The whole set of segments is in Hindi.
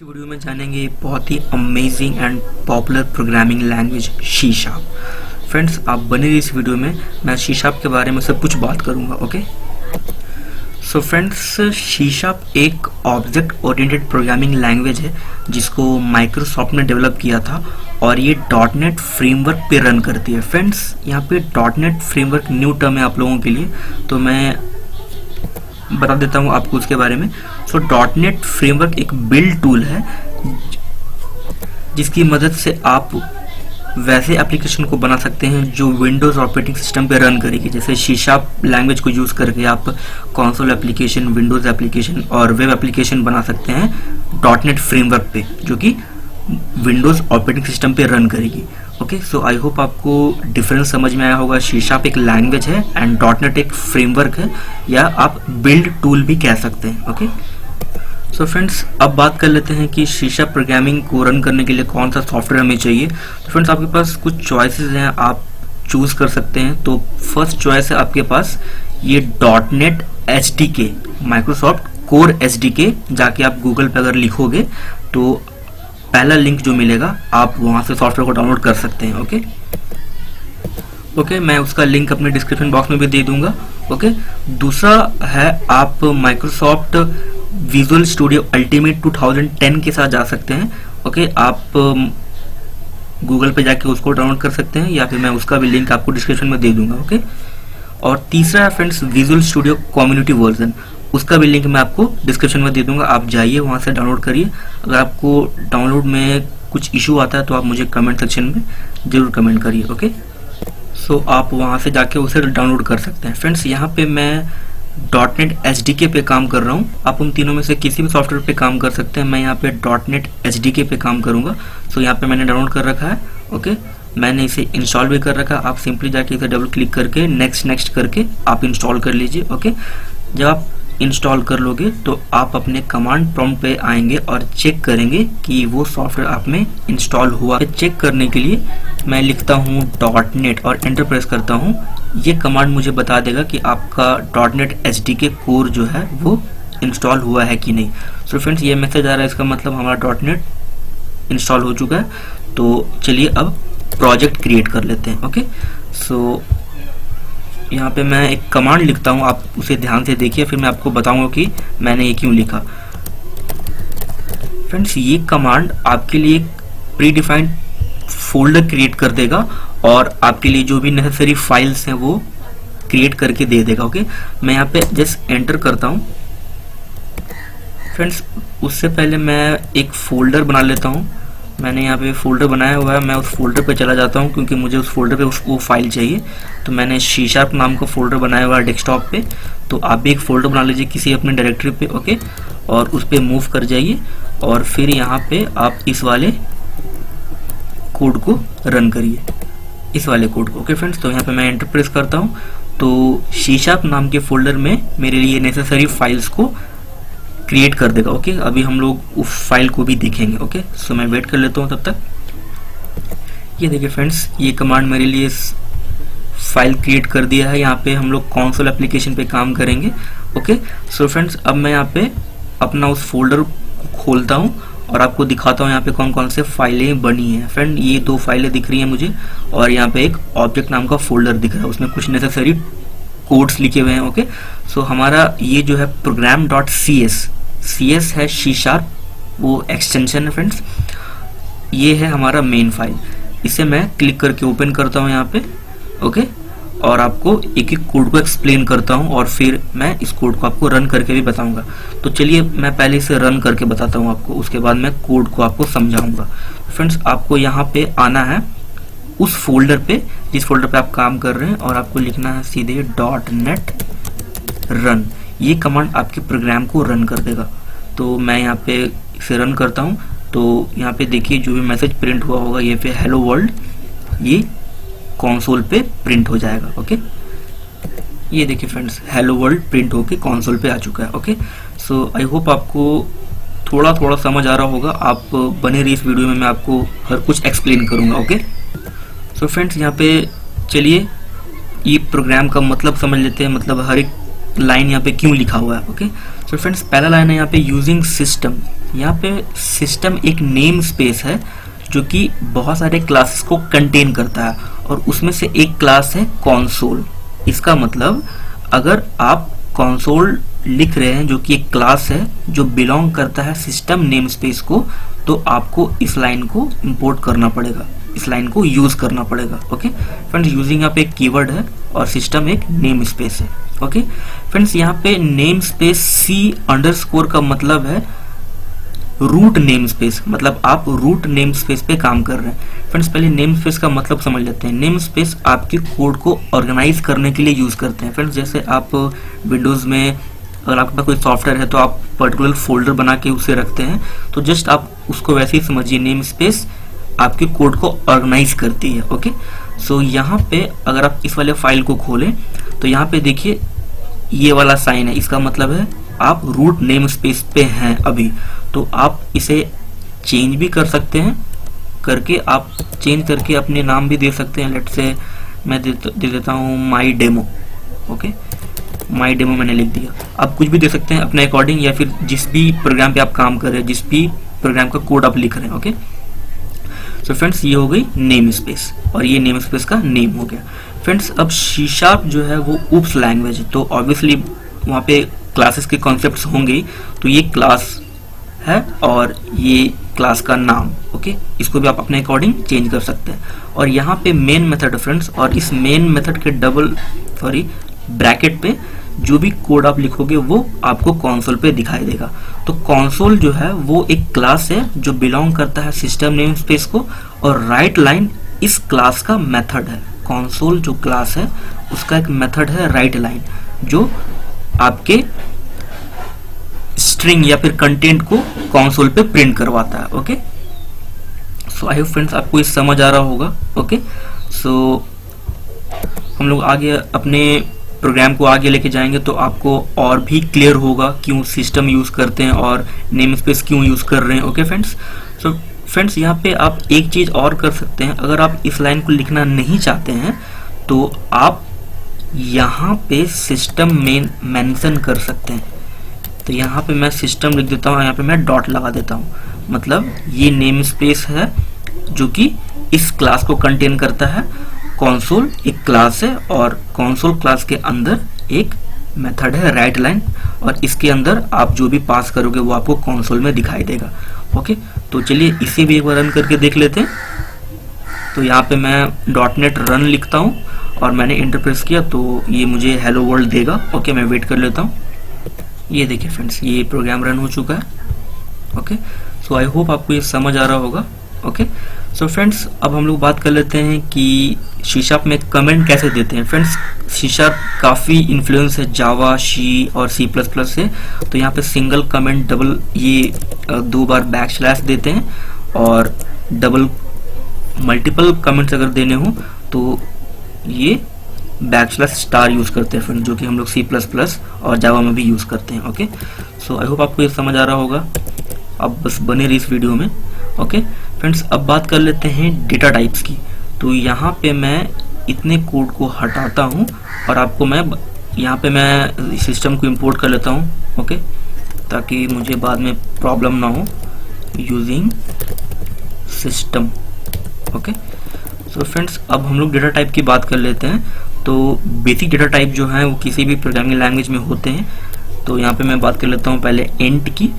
इस वीडियो में जानेंगे बहुत ही amazing and popular programming language C sharp. Friends, आप बने रहिए इस वीडियो में। मैं सी शार्प के बारे में सब कुछ बात करूंगा। Okay, so friends, C sharp एक ऑब्जेक्ट ओरिएंटेड प्रोग्रामिंग लैंग्वेज है जिसको माइक्रोसॉफ्ट ने डेवलप किया था और ये डॉटनेट फ्रेमवर्क पे रन करती है। फ्रेंड्स, यहाँ पे डॉटनेट फ्रेमवर्क न्यू टर्म है आप लोगों के लिए, तो मैं बता देता हूँ आपको उसके बारे में। सो डॉटनेट फ्रेमवर्क एक बिल्ड टूल है जिसकी मदद से आप वैसे एप्लीकेशन को बना सकते हैं जो विंडोज़ ऑपरेटिंग सिस्टम पे रन करेगी। जैसे सी शार्प लैंग्वेज को यूज़ करके आप कंसोल एप्लीकेशन, विंडोज़ एप्लीकेशन और वेब एप्लीकेशन बना सकते हैं डॉटनेट फ्रेमवर्क पे, जो कि विंडोज़ ऑपरेटिंग सिस्टम पे रन करेगी। ओके, सो आई होप आपको डिफरेंस समझ में आया होगा। सी शार्प एक लैंग्वेज है एंड डॉटनेट एक फ्रेमवर्क है, या आप बिल्ड टूल भी कह सकते हैं। ओके, सो फ्रेंड्स, अब बात कर लेते हैं कि सी शार्प प्रोग्रामिंग को रन करने के लिए कौन सा सॉफ्टवेयर हमें चाहिए। तो फ्रेंड्स, आपके पास कुछ चॉइसेस हैं, आप चूज़ कर सकते हैं। तो फर्स्ट चॉइस है आपके पास ये dot net SDK, Microsoft core SDK. जाके आप गूगल पे अगर लिखोगे तो पहला लिंक जो मिलेगा आप वहाँ से सॉफ्टवेयर को डाउनलोड कर सकते हैं। ओके, मैं उसका लिंक अपने डिस्क्रिप्शन बॉक्स में भी दे दूंगा। ओके, दूसरा है आप माइक्रोसॉफ्ट विजुअल स्टूडियो अल्टीमेट 2010 के साथ जा सकते हैं। ओके, आप गूगल पे जाके उसको डाउनलोड कर सकते हैं, या फिर मैं उसका भी लिंक आपको डिस्क्रिप्शन में दे दूंगा। ओके, और तीसरा है friends visual studio community version, उसका भी लिंक मैं आपको डिस्क्रिप्शन में दे दूंगा। आप जाइए वहाँ से डाउनलोड करिए। अगर आपको डाउनलोड में कुछ इशू आता है तो आप मुझे कमेंट सेक्शन में जरूर कमेंट करिए। ओके, सो आप वहाँ से जाके उसे डाउनलोड कर सकते हैं। फ्रेंड्स, यहाँ पे मैं डॉटनेट एसडीके पे काम कर रहा हूँ। आप उन तीनों में से किसी भी सॉफ्टवेयर पे काम कर सकते हैं। मैं यहाँ पे डॉटनेट एसडीके पे काम करूँगा। सो यहाँ पे मैंने डाउनलोड कर रखा है। ओके, मैंने इसे इंस्टॉल भी कर रखा है। आप सिंपली जाके इसे डबल क्लिक करके नेक्स्ट करके आप इंस्टॉल कर लीजिए। ओके, जब आप इंस्टॉल कर लोगे तो आप अपने कमांड प्रॉम्प्ट पे आएंगे और चेक करेंगे कि वो सॉफ्टवेयर आप में इंस्टॉल हुआ। चेक करने के लिए मैं लिखता हूँ डॉटनेट और एंटर प्रेस करता हूँ। ये कमांड मुझे बता देगा कि आपका डॉटनेट एसडीके कोर जो है वो इंस्टॉल हुआ है कि नहीं। सो फ्रेंड्स, ये मैसेज आ रहा है, इसका मतलब हमारा डॉटनेट इंस्टॉल हो चुका है। तो चलिए अब प्रोजेक्ट क्रिएट कर लेते हैं। ओके, सो यहाँ पे मैं एक कमांड लिखता हूँ, आप उसे ध्यान से देखिए, फिर मैं आपको बताऊंगा कि मैंने ये क्यों लिखा। फ्रेंड्स, ये कमांड आपके लिए एक प्री डिफाइंड फोल्डर क्रिएट कर देगा और आपके लिए जो भी नेसेसरी फाइल्स हैं वो क्रिएट करके दे देगा। ओके, मैं यहाँ पे जस्ट एंटर करता हूँ। फ्रेंड्स, उससे पहले मैं एक फोल्डर बना लेता हूँ। मैंने यहाँ पे फोल्डर बनाया हुआ है, मैं उस फोल्डर पे चला जाता हूँ क्योंकि मुझे उस फोल्डर पे वो फाइल चाहिए। तो मैंने सी शार्प नाम का फोल्डर बनाया हुआ है डेस्कटॉप पे। तो आप भी एक फोल्डर बना लीजिए किसी अपने डायरेक्टरी पे। ओके, और उस पर मूव कर जाइए और फिर यहाँ पे आप इस वाले कोड को रन करिए, इस वाले कोड को। ओके फ्रेंड्स, तो यहाँ पे मैं एंटर प्रेस करता हूँ तो सी शार्प नाम के फोल्डर में मेरे लिए नेसेसरी फाइल्स को क्रिएट कर देगा। ओके, अभी हम लोग उस फाइल को भी देखेंगे। ओके, सो मैं वेट कर लेता हूँ तब तक। ये देखिए फ्रेंड्स, ये कमांड मेरे लिए फाइल क्रिएट कर दिया है। यहाँ पे हम लोग कंसोल एप्लीकेशन पे काम करेंगे। ओके, सो फ्रेंड्स, अब मैं यहाँ पे अपना उस फोल्डर को खोलता हूँ और आपको दिखाता हूँ यहाँ पे कौन कौन से फाइलें बनी हैं। फ्रेंड, ये 2 फाइलें दिख रही हैं मुझे, और यहाँ पे एक ऑब्जेक्ट नाम का फोल्डर दिख रहा है, उसमें कुछ नेसेसरी कोड्स लिखे हुए हैं। ओके, सो हमारा ये जो है प्रोग्राम .cs है सी शार्प, वो एक्सटेंशन है। फ्रेंड्स, ये है हमारा मेन फाइल। इसे मैं क्लिक करके ओपन करता हूँ यहाँ पे। ओके, और आपको एक एक कोड को एक्सप्लेन करता हूँ और फिर मैं इस कोड को आपको रन करके भी बताऊंगा। तो चलिए मैं पहले इसे रन करके बताता हूँ आपको, उसके बाद मैं कोड को आपको समझाऊंगा। फ्रेंड्स, आपको यहाँ पे आना है उस फोल्डर पे जिस फोल्डर पे आप काम कर रहे हैं, और आपको लिखना है सीधे डॉटनेट रन। ये कमांड आपके प्रोग्राम को रन कर देगा। तो मैं यहाँ पे इसे रन करता हूँ तो यहाँ पे देखिए जो भी मैसेज प्रिंट हुआ होगा ये पे हेलो वर्ल्ड, ये कंसोल पे प्रिंट हो जाएगा। ओके, ये देखिए फ्रेंड्स, हेलो वर्ल्ड प्रिंट होके कंसोल पे आ चुका है। ओके, सो आई होप आपको थोड़ा समझ आ रहा होगा। आप बने रहिए इस वीडियो में, मैं आपको हर कुछ एक्सप्लेन करूँगा। ओके, सो फ्रेंड्स, यहाँ पे चलिए ये प्रोग्राम का मतलब समझ लेते हैं। मतलब हर एक लाइन यहाँ पे क्यों लिखा हुआ है। ओके सो फ्रेंड्स, पहला लाइन है यहाँ पे यूजिंग सिस्टम। यहाँ पे सिस्टम एक नेम स्पेस है जो कि बहुत सारे क्लासेस को कंटेन करता है, और उसमें से एक क्लास है कंसोल। इसका मतलब अगर आप कंसोल लिख रहे हैं जो कि एक क्लास है जो बिलोंग करता है सिस्टम नेम स्पेस को, तो आपको इस लाइन को इंपोर्ट करना पड़ेगा, इस लाइन को यूज करना पड़ेगा। ओके फ्रेंड्स, यूजिंग यहाँ पे एक कीवर्ड है और सिस्टम एक नेम स्पेस है। ओके फ्रेंड्स, यहाँ पे नेम स्पेस सी अंडरस्कोर का मतलब है रूट नेम स्पेस, मतलब आप रूट नेम स्पेस पे काम कर रहे हैं। फ्रेंड्स, पहले नेम स्पेस का मतलब समझ लेते हैं। नेम स्पेस आपके कोड को ऑर्गेनाइज करने के लिए यूज करते हैं। फ्रेंड्स, जैसे आप विंडोज में अगर आपके पास कोई सॉफ्टवेयर है तो आप पर्टिकुलर फोल्डर बना के उसे रखते हैं, तो जस्ट आप उसको वैसे ही समझिए, नेम स्पेस आपके कोड को ऑर्गेनाइज करती है। ओके सो यहाँ पे अगर आप इस वाले फाइल को खोलें तो यहाँ पे देखिए ये वाला साइन है, इसका मतलब है आप रूट नेम स्पेस पे हैं अभी। तो आप इसे चेंज भी कर सकते हैं, करके आप चेंज करके अपने नाम भी दे सकते हैं। लेट से मैं दे देता हूँ माई डेमो। ओके, माई डेमो मैंने लिख दिया। आप कुछ भी दे सकते हैं अपने अकॉर्डिंग, या फिर जिस भी प्रोग्राम पे आप काम कर रहे हैं, जिस भी प्रोग्राम का कोड आप लिख रहे हैं। ओके सो फ्रेंड्स, ये हो गई नेम स्पेस, और ये नेम स्पेस का नेम हो गया। फ्रेंड्स, अब सी शार्प जो है वो ऊप्स लैंग्वेज है, तो ऑब्वियसली वहाँ पे क्लासेस के कॉन्सेप्ट्स होंगे। तो ये क्लास है और ये क्लास का नाम। ओके, इसको भी आप अपने अकॉर्डिंग चेंज कर सकते हैं। और यहाँ पे मेन मेथड फ्रेंड्स, और इस मेन मेथड के ब्रैकेट पे जो भी कोड आप लिखोगे वो आपको कंसोल पे दिखाई देगा। तो कंसोल जो है वो एक क्लास है जो बिलोंग करता है सिस्टम नेम स्पेस को, और राइट लाइन इस क्लास का मेथड है। कंसोल जो क्लास है उसका एक मेथड है राइट लाइन, जो आपके स्ट्रिंग या फिर कंटेंट को कंसोल पे प्रिंट करवाता है। Okay so I hope friends आपको ये समझ आ रहा होगा। ओके सो हम लोग आगे अपने प्रोग्राम को आगे लेके जाएंगे तो आपको और भी क्लियर होगा क्यों सिस्टम यूज करते हैं और नेम स्पेस क्यों यूज कर रहे हैं। ओके फ्रेंड्स, सो फ्रेंड्स यहाँ पे आप एक चीज और कर सकते हैं। अगर आप इस लाइन को लिखना नहीं चाहते हैं तो आप यहाँ पे सिस्टम में मेंशन कर सकते हैं। तो यहाँ पे मैं सिस्टम लिख देता हूँ, यहाँ पे मैं डॉट लगा देता हूँ, मतलब ये नेम स्पेस है जो कि इस क्लास को कंटेन करता है। कंसोल एक क्लास है और कंसोल क्लास के अंदर एक मेथड है राइट लाइन, और इसके अंदर आप जो भी पास करोगे वो आपको कंसोल में दिखाई देगा। ओके, तो चलिए इसे भी एक बार रन करके देख लेते हैं। तो यहाँ पे मैं .NET रन लिखता हूँ और मैंने इंटर प्रेस किया तो ये मुझे हेलो वर्ल्ड देगा। ओके, मैं वेट कर लेता हूँ। ये देखिए फ्रेंड्स, ये प्रोग्राम रन हो चुका है। ओके सो आई होप आपको ये समझ आ रहा होगा। ओके सो फ्रेंड्स, अब हम लोग बात कर लेते हैं कि सी शार्प में कमेंट कैसे देते हैं। फ्रेंड्स, सी शार्प काफ़ी इन्फ्लुएंस है जावा, सी और C++ से। तो यहाँ पे सिंगल कमेंट, डबल, ये 2 बार बैकस्लैश देते हैं, और डबल मल्टीपल कमेंट्स अगर देने हो तो ये बैकस्लैश स्टार यूज करते हैं फ्रेंड, जो कि हम लोग C++ और जावा में भी यूज करते हैं। ओके सो आई होप आपको ये समझ आ रहा होगा। अब बस बने रही इस वीडियो में। ओके फ्रेंड्स, अब बात कर लेते हैं डेटा टाइप्स की। तो यहाँ पे मैं इतने कोड को हटाता हूँ और आपको मैं यहाँ पे मैं सिस्टम को इंपोर्ट कर लेता हूँ। ओके, ताकि मुझे बाद में प्रॉब्लम ना हो using system. Okay so friends, अब हम लोग डेटा टाइप की बात कर लेते हैं। तो बेसिक डेटा टाइप जो है वो किसी भी प्रोग्रामिंग लैंग्वेज में होते हैं। तो यहाँ पे मैं बात कर लेता हूँ पहले इंट की।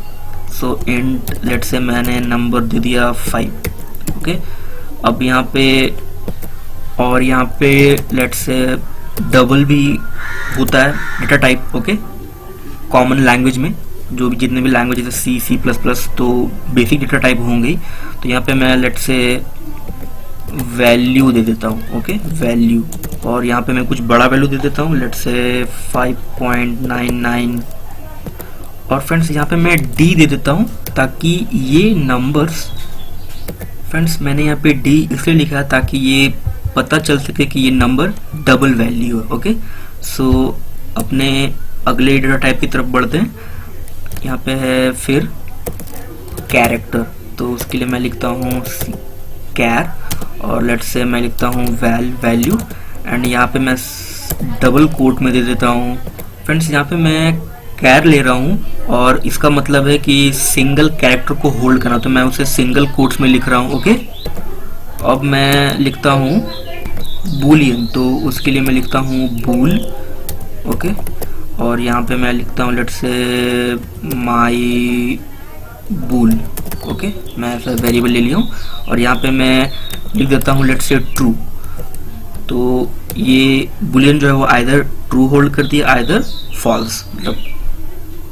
सो इंट, लेट से मैंने नंबर दे दिया 5। ओके, अब यहाँ पे और यहाँ पे लेट से डबल भी होता है data type. Okay, common language में जो भी जितने भी लैंग्वेज जैसे C++, तो बेसिक डेटा टाइप होंगे। तो यहाँ पे मैं लेट से वैल्यू दे देता हूँ। ओके, वैल्यू, और यहाँ पे मैं कुछ बड़ा वैल्यू दे देता हूँ, लेट से 5.99। और फ्रेंड्स यहाँ पे मैं D दे देता हूँ ताकि ये नंबर्स, फ्रेंड्स मैंने यहाँ पे D इसलिए लिखा है ताकि ये पता चल सके कि ये नंबर डबल वैल्यू है। ओके सो अपने अगले डेटा टाइप की तरफ बढ़ते हैं। यहाँ पे है फिर कैरेक्टर, तो उसके लिए मैं लिखता हूँ कैर, और लेट से मैं लिखता हूँ वैल्यू, एंड यहाँ पे मैं डबल कोट में दे देता हूँ। फ्रेंड्स यहाँ पे मैं कैर ले रहा हूँ और इसका मतलब है कि सिंगल कैरेक्टर को होल्ड करना, तो मैं उसे सिंगल कोट्स में लिख रहा हूँ। ओके, अब मैं लिखता हूँ बूलियन, तो उसके लिए मैं लिखता हूँ बूल। ओके, और यहाँ पे मैं लिखता हूँ let's say my bull. Okay, मैं ऐसा वेरिएबल ले लिया हूँ और यहाँ पे मैं लिख देता हूँ लेट्स से ट्रू। तो ये बुलियन जो है वो आइदर ट्रू होल्ड करती है आइदर फॉल्स, मतलब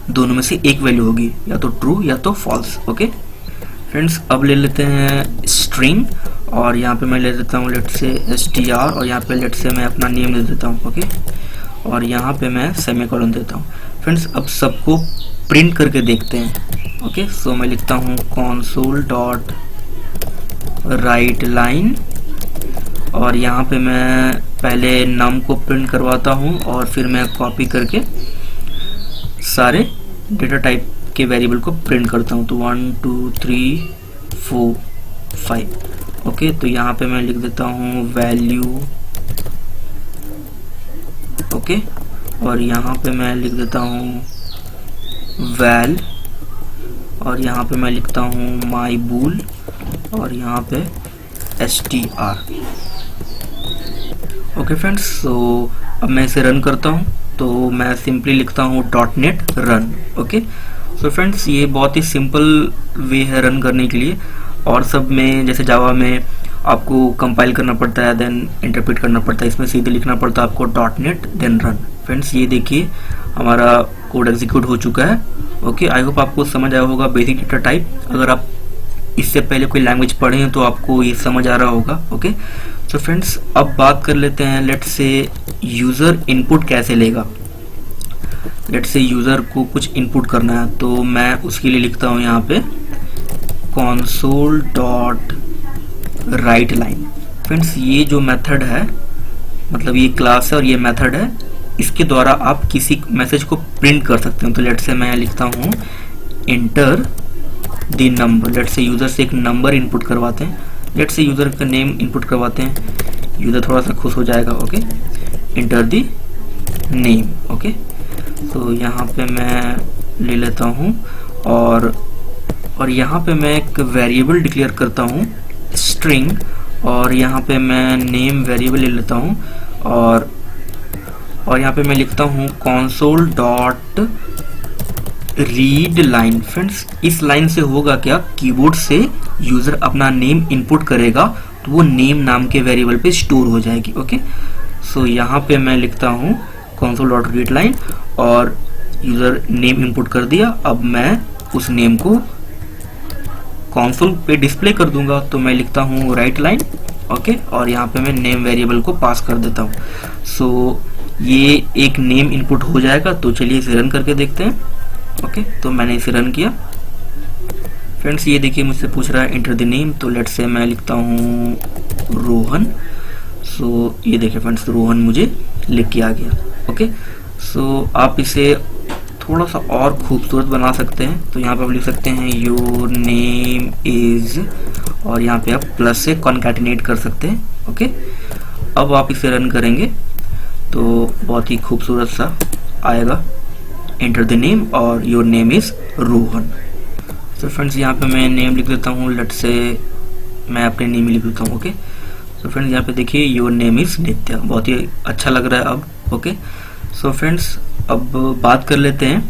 दोनों में से एक वैल्यू होगी, या तो ट्रू या तो फॉल्स। ओके फ्रेंड्स, अब ले लेते हैं स्ट्रिंग और यहाँ पे मैं ले देता हूँ लेट्स से str और यहाँ पे लेट्स से मैं अपना नेम दे देता हूँ। ओके, और यहाँ पे मैं सेमीकोलन देता हूँ। फ्रेंड्स, अब सबको प्रिंट करके देखते हैं। ओके, सो मैं लिखता हूँ console डॉट राइट लाइन और यहाँ पे मैं पहले नम को प्रिंट करवाता हूँ और फिर मैं कॉपी करके सारे डेटा टाइप के वेरिएबल को प्रिंट करता हूँ। तो 1 2 3 4 5। ओके, तो यहाँ पे मैं लिख देता हूँ वैल्यू। ओके, और यहाँ पे मैं लिख देता हूँ वैल और यहाँ पे मैं लिखता हूँ माई बूल और यहाँ पे str। ओके फ्रेंड्स, सो अब मैं इसे रन करता हूँ, तो मैं सिंपली लिखता हूँ .NET run. Okay, so friends, ये बहुत ही सिंपल वे है रन करने के लिए। और सब में जैसे जावा में आपको कंपाइल करना पड़ता है, देन इंटरप्रेट करना पड़ता है, इसमें सीधे लिखना पड़ता है आपको .NET देन रन। फ्रेंड्स, ये देखिए हमारा कोड एग्जीक्यूट हो चुका है। ओके, आई होप आपको समझ आया होगा बेसिक डेटा टाइप। अगर आप इससे पहले कोई लैंग्वेज पढ़े हैं तो आपको ये समझ आ रहा होगा। ओके, तो फ्रेंड्स, अब बात कर लेते हैं लेट्स से यूज़र इनपुट कैसे लेगा। लेट्स से यूज़र को कुछ इनपुट करना है, तो मैं उसके लिए लिखता हूँ यहाँ पे console dot right line. Friends, ये जो मेथड है, मतलब ये क्लास है और ये मेथड है, इसके द्वारा आप किसी मैसेज को प्रिंट कर सकते हैं। तो लेट्स से मैं लिखता हूँ enter the number. Let's say user से एक नंबर इनपुट करवाते हैं, लेट्स से यूज़र का नेम इनपुट करवाते हैं, यूज़र थोड़ा सा खुश हो जाएगा। Okay, enter the name. Okay, तो यहाँ पे मैं ले लेता हूँ और यहाँ पे मैं एक वेरिएबल डिक्लेयर करता हूँ स्ट्रिंग और यहाँ पे मैं नेम वेरिएबल ले लेता हूँ और यहाँ पे मैं लिखता हूँ console dot read line. Friends, इस लाइन से होगा क्या, कीबोर्ड से यूज़र अपना नेम इनपुट करेगा तो वो नेम नाम के वेरिएबल पे स्टोर हो जाएगी। ओके, सो यहाँ पे मैं लिखता हूँ console डॉट रीड लाइन और यूज़र नेम इनपुट कर दिया। अब मैं उस नेम को कंसोल पे डिस्प्ले कर दूंगा, तो मैं लिखता हूँ राइट लाइन। ओके, और यहाँ पे मैं नेम वेरिएबल को पास कर देता हूँ। सो ये एक नेम इनपुट हो जाएगा। तो चलिए इसे रन करके देखते हैं। ओके, तो मैंने इसे रन किया। फ्रेंड्स, ये देखिए मुझसे पूछ रहा है इंटर द नेम, तो लेट्स से मैं लिखता हूँ रोहन। सो ये देखिए फ्रेंड्स, रोहन मुझे लिख के आ गया। ओके, सो आप इसे थोड़ा सा और खूबसूरत बना सकते हैं। तो यहाँ पे आप लिख सकते हैं योर नेम इज और यहाँ पे आप प्लस से कॉन्कैटिनेट कर सकते हैं। ओके, अब आप इसे रन करेंगे तो बहुत ही खूबसूरत सा आएगा एंटर द नेम और योर नेम इज रोहन। तो फ्रेंड्स, यहाँ पे मैं नेम लिख देता हूँ, लेट्स से मैं अपने नेम ही लिख देता हूँ। ओके, तो फ्रेंड्स यहाँ पे देखिए योर नेम इज नित्या, बहुत ही अच्छा लग रहा है अब। ओके, सो फ्रेंड्स, अब बात कर लेते हैं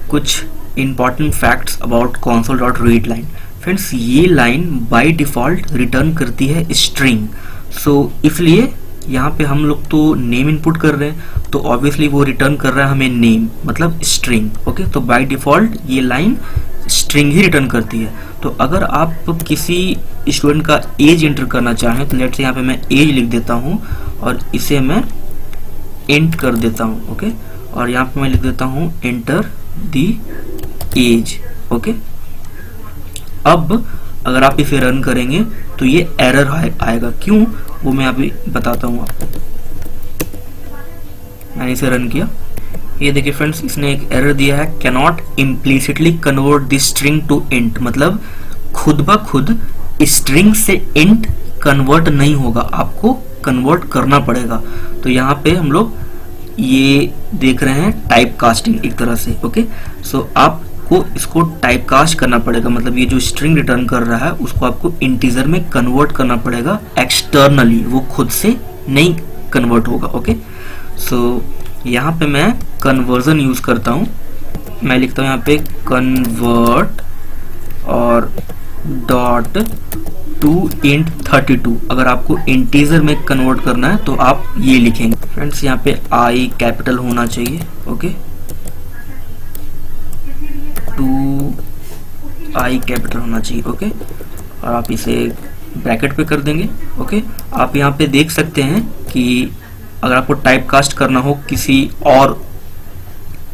कुछ important facts about console dot read line. Friends, ये लाइन बाय डिफ़ॉल्ट रिटर्न करती है स्ट्रिंग। सो इसलिए यहाँ पे हम लोग तो नेम इनपुट कर रहे हैं, तो ऑब्वियसली वो रिटर्न कर रहा है हमें नेम, मतलब स्ट्रिंग। ओके, तो बाय डिफ़ॉल्ट ये लाइन स्ट्रिंग ही रिटर्न करती है। तो अगर आप किसी स्टूडेंट का एज एंटर करना चाहें, तो लेट्स से यहाँ पे मैं एज लिख देता हूँ और इसे मैं इंट कर देता हूँ। ओके, और यहाँ पे मैं लिख देता हूँ एंटर दी एज। ओके, अब अगर आप इसे रन करेंगे तो ये एरर आएगा। क्यों, वो मैं अभी बताता हूँ आपको। मैंने इसे रन किया, ये देखिए फ्रेंड्स, इसने एक एरर दिया है, cannot implicitly convert this string to int. मतलब खुद ब खुद स्ट्रिंग से इंट कन्वर्ट नहीं होगा, आपको कन्वर्ट करना पड़ेगा। तो यहाँ पे हम लोग ये देख रहे हैं टाइप कास्टिंग एक तरह से। ओके, सो आपको इसको टाइप कास्ट करना पड़ेगा, मतलब ये जो स्ट्रिंग रिटर्न कर रहा है उसको आपको इंटीजर में कन्वर्ट करना पड़ेगा एक्सटर्नली, वो खुद से नहीं कन्वर्ट होगा। ओके, सो यहाँ पे मैं कन्वर्जन यूज करता हूँ। मैं लिखता हूँ यहाँ पे कन्वर्ट और डॉट टू इंट 32। अगर आपको इंटीजर में कन्वर्ट करना है तो आप ये लिखेंगे। फ्रेंड्स यहाँ पे आई कैपिटल होना चाहिए। ओके, टू आई कैपिटल होना चाहिए। ओके, और आप इसे ब्रैकेट पे कर देंगे। ओके, आप यहाँ पे देख सकते हैं कि अगर आपको टाइप कास्ट करना हो किसी और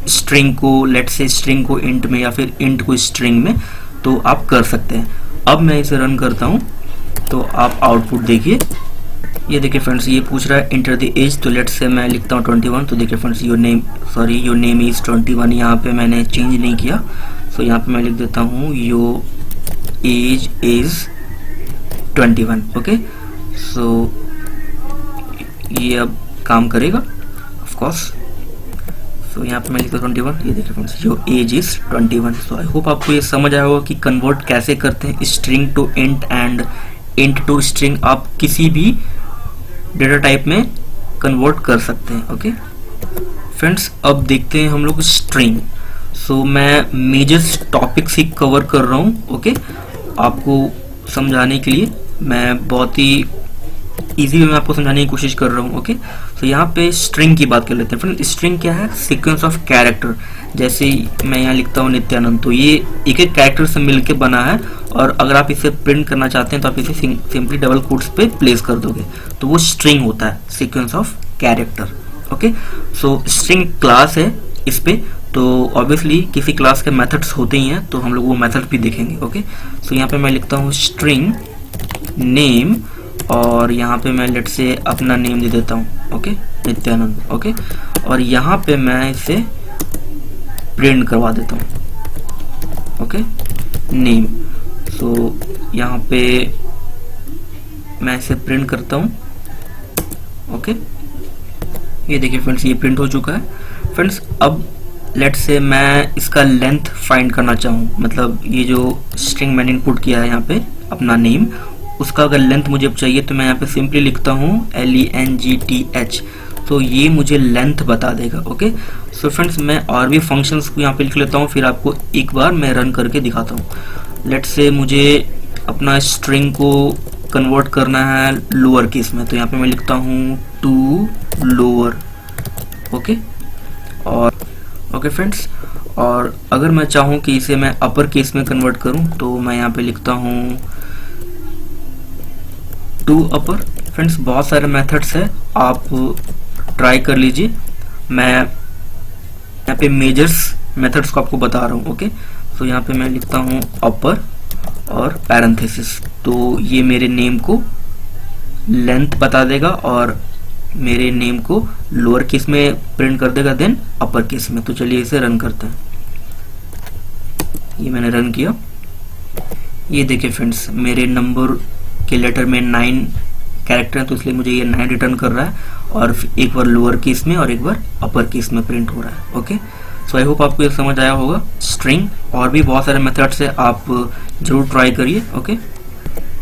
स्ट्रिंग को, लेट्स से स्ट्रिंग को इंट में या फिर इंट को स्ट्रिंग में, तो आप कर सकते हैं। अब मैं इसे रन करता हूँ तो आप आउटपुट देखिए। ये देखिए फ्रेंड्स, ये पूछ रहा है इंटर द एज, तो लेट्स से मैं लिखता हूँ 21। तो देखिए फ्रेंड्स, योर नेम इज 21। यहाँ पे मैंने चेंज नहीं किया, तो यहाँ पे मैं लिख देता हूँ your age is 21। Okay, so ये अब काम करेगा ऑफ कोर्स। सो यहाँ पे मैं लिखता हूँ 21। ये देखिए friends, your age is 21। So I hope आपको ये समझ आया होगा कि कन्वर्ट कैसे करते हैं string to int and int to string. आप किसी भी डेटा टाइप में कन्वर्ट कर सकते हैं। ओके फ्रेंड्स, अब देखते हैं हम लोग स्ट्रिंग। सो मैं मेजर टॉपिक्स ही कवर कर रहा हूँ। ओके, आपको समझाने के लिए मैं बहुत ही इजी वे में आपको समझाने की कोशिश कर रहा हूँ। ओके, तो यहाँ पे स्ट्रिंग की बात कर लेते हैं। फ्रेंड्स, स्ट्रिंग क्या है? Sequence of character. जैसे मैं यहाँ लिखता हूँ नित्यानंद, तो ये एक एक कैरेक्टर से मिलके बना है, और अगर आप इसे प्रिंट करना चाहते हैं तो आप इसे सिंपली डबल कोट्स पे प्लेस कर दोगे, तो वो स्ट्रिंग होता है, sequence of character. Okay, so string class है इस पे, तो ऑब्वियसली किसी क्लास के मेथड्स होते ही हैं, तो हम लोग वो मेथड भी देखेंगे। ओके, सो यहाँ पे मैं लिखता हूँ स्ट्रिंग नेम, और यहाँ पे मैं लेट से अपना नेम दे देता हूँ। ओके, नित्यानंद। ओके, और यहाँ पे मैं इसे प्रिंट करवा देता हूँ। Okay, name. सो यहाँ पे मैं इसे प्रिंट करता हूँ। ओके, ये देखिए फ्रेंड्स, ये प्रिंट हो चुका है। फ्रेंड्स, अब लेट से मैं इसका लेंथ फाइंड करना चाहूँ, मतलब ये जो स्ट्रिंग मैंने इनपुट किया है यहाँ पे अपना नेम, उसका अगर लेंथ मुझे चाहिए तो मैं यहाँ पे सिंपली लिखता हूँ LENGTH, तो ये मुझे लेंथ बता देगा। ओके, सो फ्रेंड्स, मैं और भी फंक्शंस को यहाँ पे लिख लेता हूँ, फिर आपको एक बार मैं रन करके दिखाता हूँ। लेट से मुझे अपना स्ट्रिंग को कन्वर्ट करना है लोअर केस में, तो यहाँ पे मैं लिखता हूँ टू लोअर। ओके, और ओके फ्रेंड्स, और अगर मैं चाहूँ कि इसे मैं अपर केस में कन्वर्ट करूँ तो मैं यहाँ पे लिखता हूँ टू अपर। फ्रेंड्स, बहुत सारे मेथड्स है, आप ट्राई कर लीजिए। मैं यहाँ पे मेजर्स मेथड्स को आपको बता रहा हूँ। ओके, तो यहाँ पे मैं लिखता हूँ अपर और पैरेंथेसिस, तो ये मेरे नेम को लेंथ बता देगा और मेरे नेम को लोअर केस में प्रिंट कर देगा, देन अपर केस में। तो चलिए इसे रन करते हैं। ये मैंने रन किया। ये देखिए फ्रेंड्स, मेरे नंबर के लेटर में 9 कैरेक्टर है, तो इसलिए मुझे ये 9 रिटर्न कर रहा है, और एक बार लोअर केस में और एक बार अपर केस में प्रिंट हो रहा है। ओके, सो आई होप आपको ये समझ आया होगा स्ट्रिंग। और भी बहुत सारे मेथड्स है, आप जरूर ट्राई करिए। ओके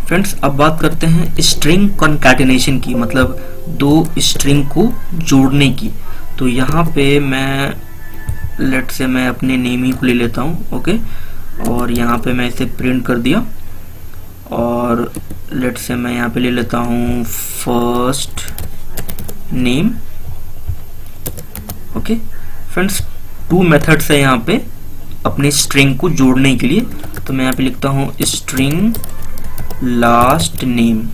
फ्रेंड्स, अब बात करते हैं स्ट्रिंग कॉन्कैटिनेशन की, मतलब दो स्ट्रिंग को जोड़ने की। तो यहाँ पे मैं लेट से मैं अपने नेम ही को ले लेता हूँ। ओके, और यहाँ पे मैं इसे प्रिंट कर दिया, और लेट से मैं यहाँ पे ले लेता हूँ first name. Okay friends, 2 methods है यहाँ पे अपने स्ट्रिंग को जोड़ने के लिए। तो मैं यहाँ पे लिखता हूँ स्ट्रिंग लास्ट नेम,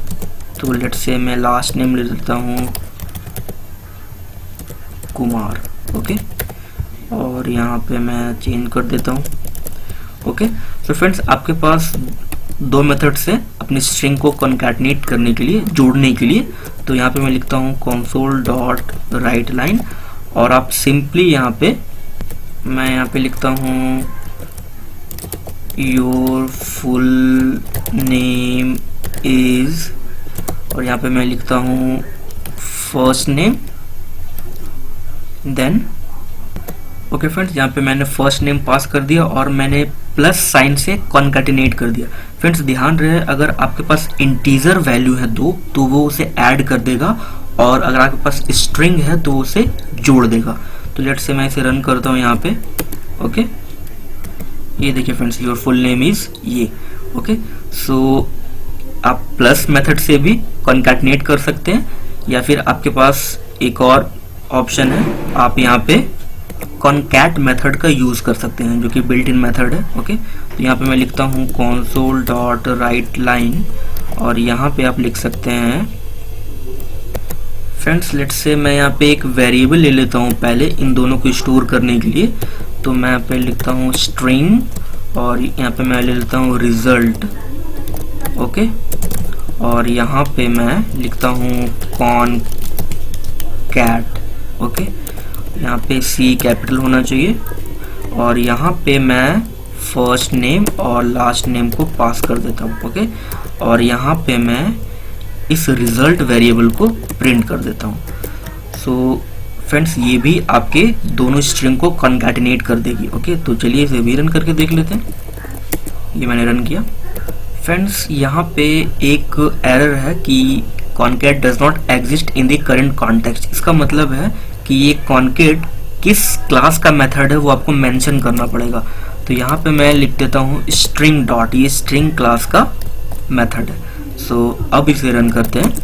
तो लेट से मैं लास्ट नेम ले लेता हूँ कुमार। ओके, और यहाँ पे मैं चेंज कर देता हूँ। ओके, तो फ्रेंड्स, आपके पास 2 मेथड्स हैं अपने स्ट्रिंग को कॉन्कैटिनेट करने के लिए, जोड़ने के लिए। तो यहाँ पे मैं लिखता हूँ console.writeLine, और आप सिंपली यहाँ पे मैं यहाँ पे लिखता हूँ योर फुल नेम इज, और यहाँ पे मैं लिखता हूँ first name then okay friends, यहाँ पे मैंने फर्स्ट नेम पास कर दिया और मैंने प्लस साइन से कॉन्कैटिनेट कर दिया। फ्रेंड्स ध्यान रहे, अगर आपके पास इंटीजर वैल्यू है 2 तो वो उसे ऐड कर देगा, और अगर आपके पास स्ट्रिंग है तो उसे जोड़ देगा। तो लेट्स से मैं इसे रन करता हूँ यहाँ पे। ओके ये देखिए friends, your full name is ये। ओके सो आप प्लस मेथड से भी कॉन्कैटिनेट कर सकते हैं, या फिर आपके पास एक और ऑप्शन है, आप यहाँ पे कॉन्कैट मेथड का यूज कर सकते हैं, जो कि बिल्ट इन मेथड है। ओके तो यहाँ पे मैं लिखता हूँ console डॉट राइट लाइन, और यहाँ पे आप लिख सकते हैं फ्रेंड्स, लेट्स से मैं यहाँ पे एक वेरिएबल ले लेता हूँ पहले इन दोनों को स्टोर करने के लिए। तो मैं यहाँ पे लिखता हूँ स्ट्रिंग, और यहाँ पे मैं ले लेता हूँ रिजल्ट। ओके और यहाँ पे मैं लिखता हूँ कॉनकैट। ओके यहाँ पे C कैपिटल होना चाहिए, और यहाँ पे मैं फर्स्ट नेम और लास्ट नेम को पास कर देता हूँ। ओके और यहाँ पे मैं इस रिजल्ट वेरिएबल को प्रिंट कर देता हूँ। सो फ्रेंड्स ये भी आपके दोनों स्ट्रिंग को कॉन्कैटिनेट कर देगी। ओके तो चलिए इसे भी रन करके देख लेते हैं। ये मैंने रन किया। फ्रेंड्स यहाँ पे एक एरर है कि concat does not exist in the current context. इसका मतलब है कि ये कॉन्कैट किस क्लास का मेथड है वो आपको मेंशन करना पड़ेगा। तो यहाँ पे मैं लिख देता हूँ स्ट्रिंग डॉट, ये स्ट्रिंग क्लास का मेथड है। सो अब इसे रन करते हैं।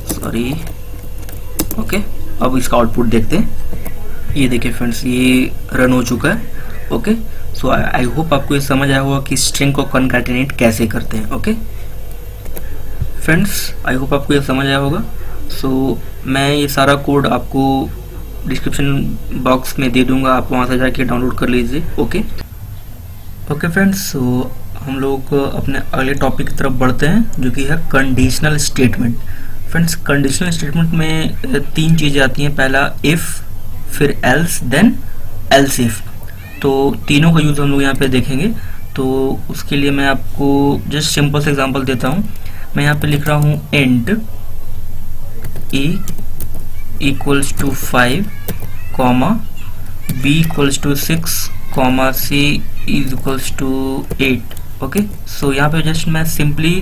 सॉरी ओके अब इसका आउटपुट देखते हैं। ये देखिए फ्रेंड्स ये रन हो चुका है। ओके सो आई होप आपको ये समझ आया होगा कि स्ट्रिंग को कॉन्कैटिनेट कैसे करते हैं। ओके फ्रेंड्स आई होप आपको ये समझ आया होगा। सो मैं ये सारा कोड आपको डिस्क्रिप्शन बॉक्स में दे दूंगा, आप वहाँ से जाके डाउनलोड कर लीजिए। ओके फ्रेंड्स सो हम लोग अपने अगले टॉपिक की तरफ बढ़ते हैं, जो कि है conditional statement. Friends conditional statement में 3 चीज़ें आती हैं, पहला इफ़, फिर एल्स, देन एल्स इफ। तो तीनों का यूज़ हम लोग यहाँ पे देखेंगे। तो उसके लिए मैं आपको जस्ट सिंपल से एग्जांपल देता हूँ। मैं यहाँ पे लिख रहा हूँ int a equals to 5 comma b equals to 6 comma c is equals to 8। Okay so यहाँ पे जस्ट मैं सिंपली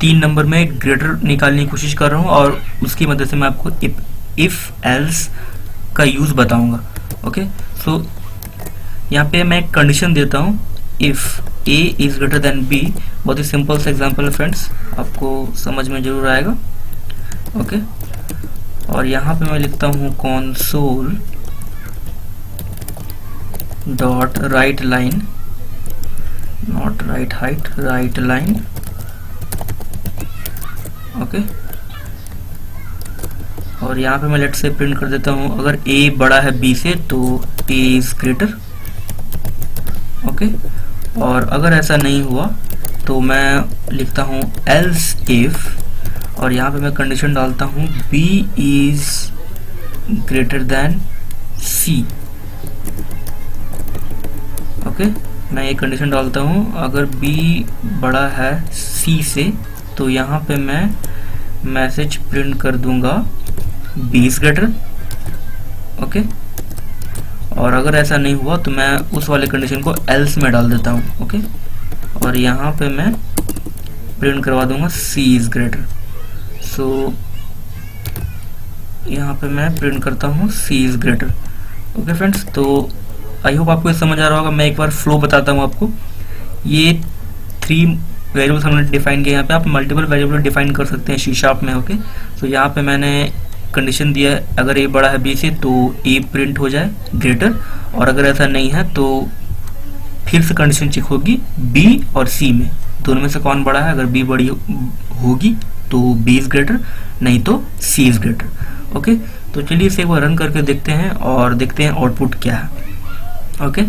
3 नंबर में ग्रेटर निकालने की कोशिश कर रहा हूँ, और उसकी मदद से मैं आपको इफ एल्स का यूज़ बताऊंगा। ओके सो यहाँ पे मैं एक कंडीशन देता हूँ, if a is greater than b। बहुत ही सिंपल सा एग्जांपल है फ्रेंड्स, आपको समझ में जरूर आएगा। ओके और यहाँ पे मैं लिखता हूँ console dot right line, not right height, right line. Okay और यहाँ पे मैं लेट से प्रिंट कर देता हूँ, अगर a बड़ा है b से तो a इज ग्रेटर। ओके और अगर ऐसा नहीं हुआ तो मैं लिखता हूँ एल्स इफ, और यहाँ पे मैं कंडीशन डालता हूँ b is greater than c। Okay मैं ये कंडीशन डालता हूँ, अगर b बड़ा है c से तो यहाँ पे मैं मैसेज प्रिंट कर दूंगा b इज ग्रेटर। ओके और अगर ऐसा नहीं हुआ तो मैं उस वाले कंडीशन को एल्स में डाल देता हूँ। ओके और यहाँ पे मैं प्रिंट करवा दूंगा c इज ग्रेटर। सो यहाँ पे मैं प्रिंट करता हूँ c is greater. Okay friends तो आई होप आपको ये समझ आ रहा होगा। मैं एक बार फ्लो बताता हूँ आपको। ये 3 वेरिएबल्स हमने डिफाइन किए। यहाँ पे आप मल्टीपल वेरिएबल डिफाइन कर सकते हैं C# में। ओके तो यहाँ पे मैंने कंडीशन दिया है, अगर a बड़ा है b से तो a प्रिंट हो जाए ग्रेटर, और अगर ऐसा नहीं है तो फिर से कंडीशन चेक होगी b और c में, दोनों में से कौन बड़ा है। अगर b बड़ी होगी तो b इज ग्रेटर, नहीं तो c इज ग्रेटर। ओके तो चलिए इसे एक बार रन करके देखते हैं और देखते हैं आउटपुट क्या है। ओके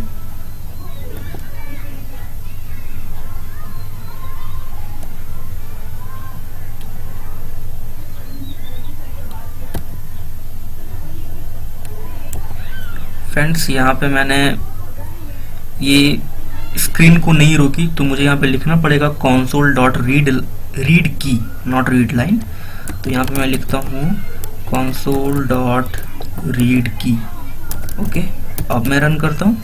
फ्रेंड्स यहाँ पे मैंने ये स्क्रीन को नहीं रोकी, तो मुझे यहाँ पे लिखना पड़ेगा console डॉट रीड की, नॉट रीड लाइन। तो यहाँ पे मैं लिखता हूँ console डॉट रीड की। ओके, अब मैं रन करता हूँ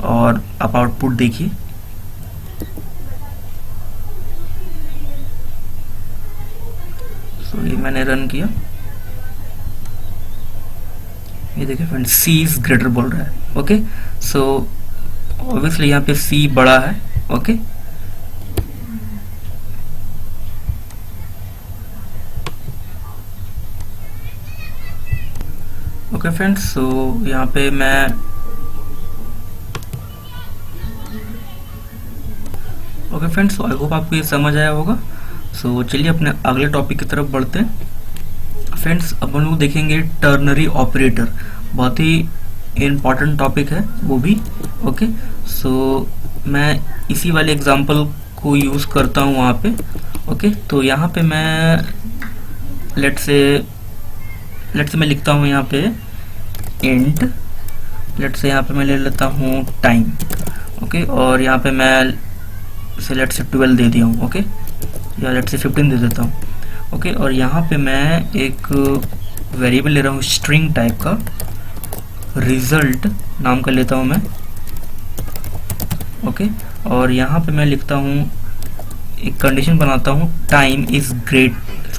और आप आउटपुट देखिए। सो ये मैंने रन किया, ये देखिए फ्रेंड्स सी इज ग्रेटर बोल रहा है। ओके, सो ऑब्वियसली यहाँ पे सी बड़ा है। ओके, ओके फ्रेंड्स, सो यहाँ पे मैं ओके फ्रेंड्स, आई होप आपको ये समझ आया होगा। सो चलिए अपने अगले टॉपिक की तरफ बढ़ते हैं। फ्रेंड्स, अब हम लोग देखेंगे टर्नरी ऑपरेटर, बहुत ही इम्पॉर्टेंट टॉपिक है वो भी। ओके, सो मैं इसी वाले एग्जांपल को यूज़ करता हूँ वहाँ पे। ओके, तो यहाँ पे मैं लेट से मैं लिखता हूँ यहाँ पे इंट, लेट से यहाँ पे मैं ले लेता हूँ टाइम। ओके, और यहाँ पे मैं लेट से 12 दे दिया हूँ। ओके, या लेट से 15 दे देता हूँ। ओके, और यहाँ पे मैं एक वेरिएबल ले रहा हूँ स्ट्रिंग टाइप का, रिजल्ट नाम का लेता हूँ मैं। ओके, और यहाँ पे मैं लिखता हूँ, एक कंडीशन बनाता हूँ, time is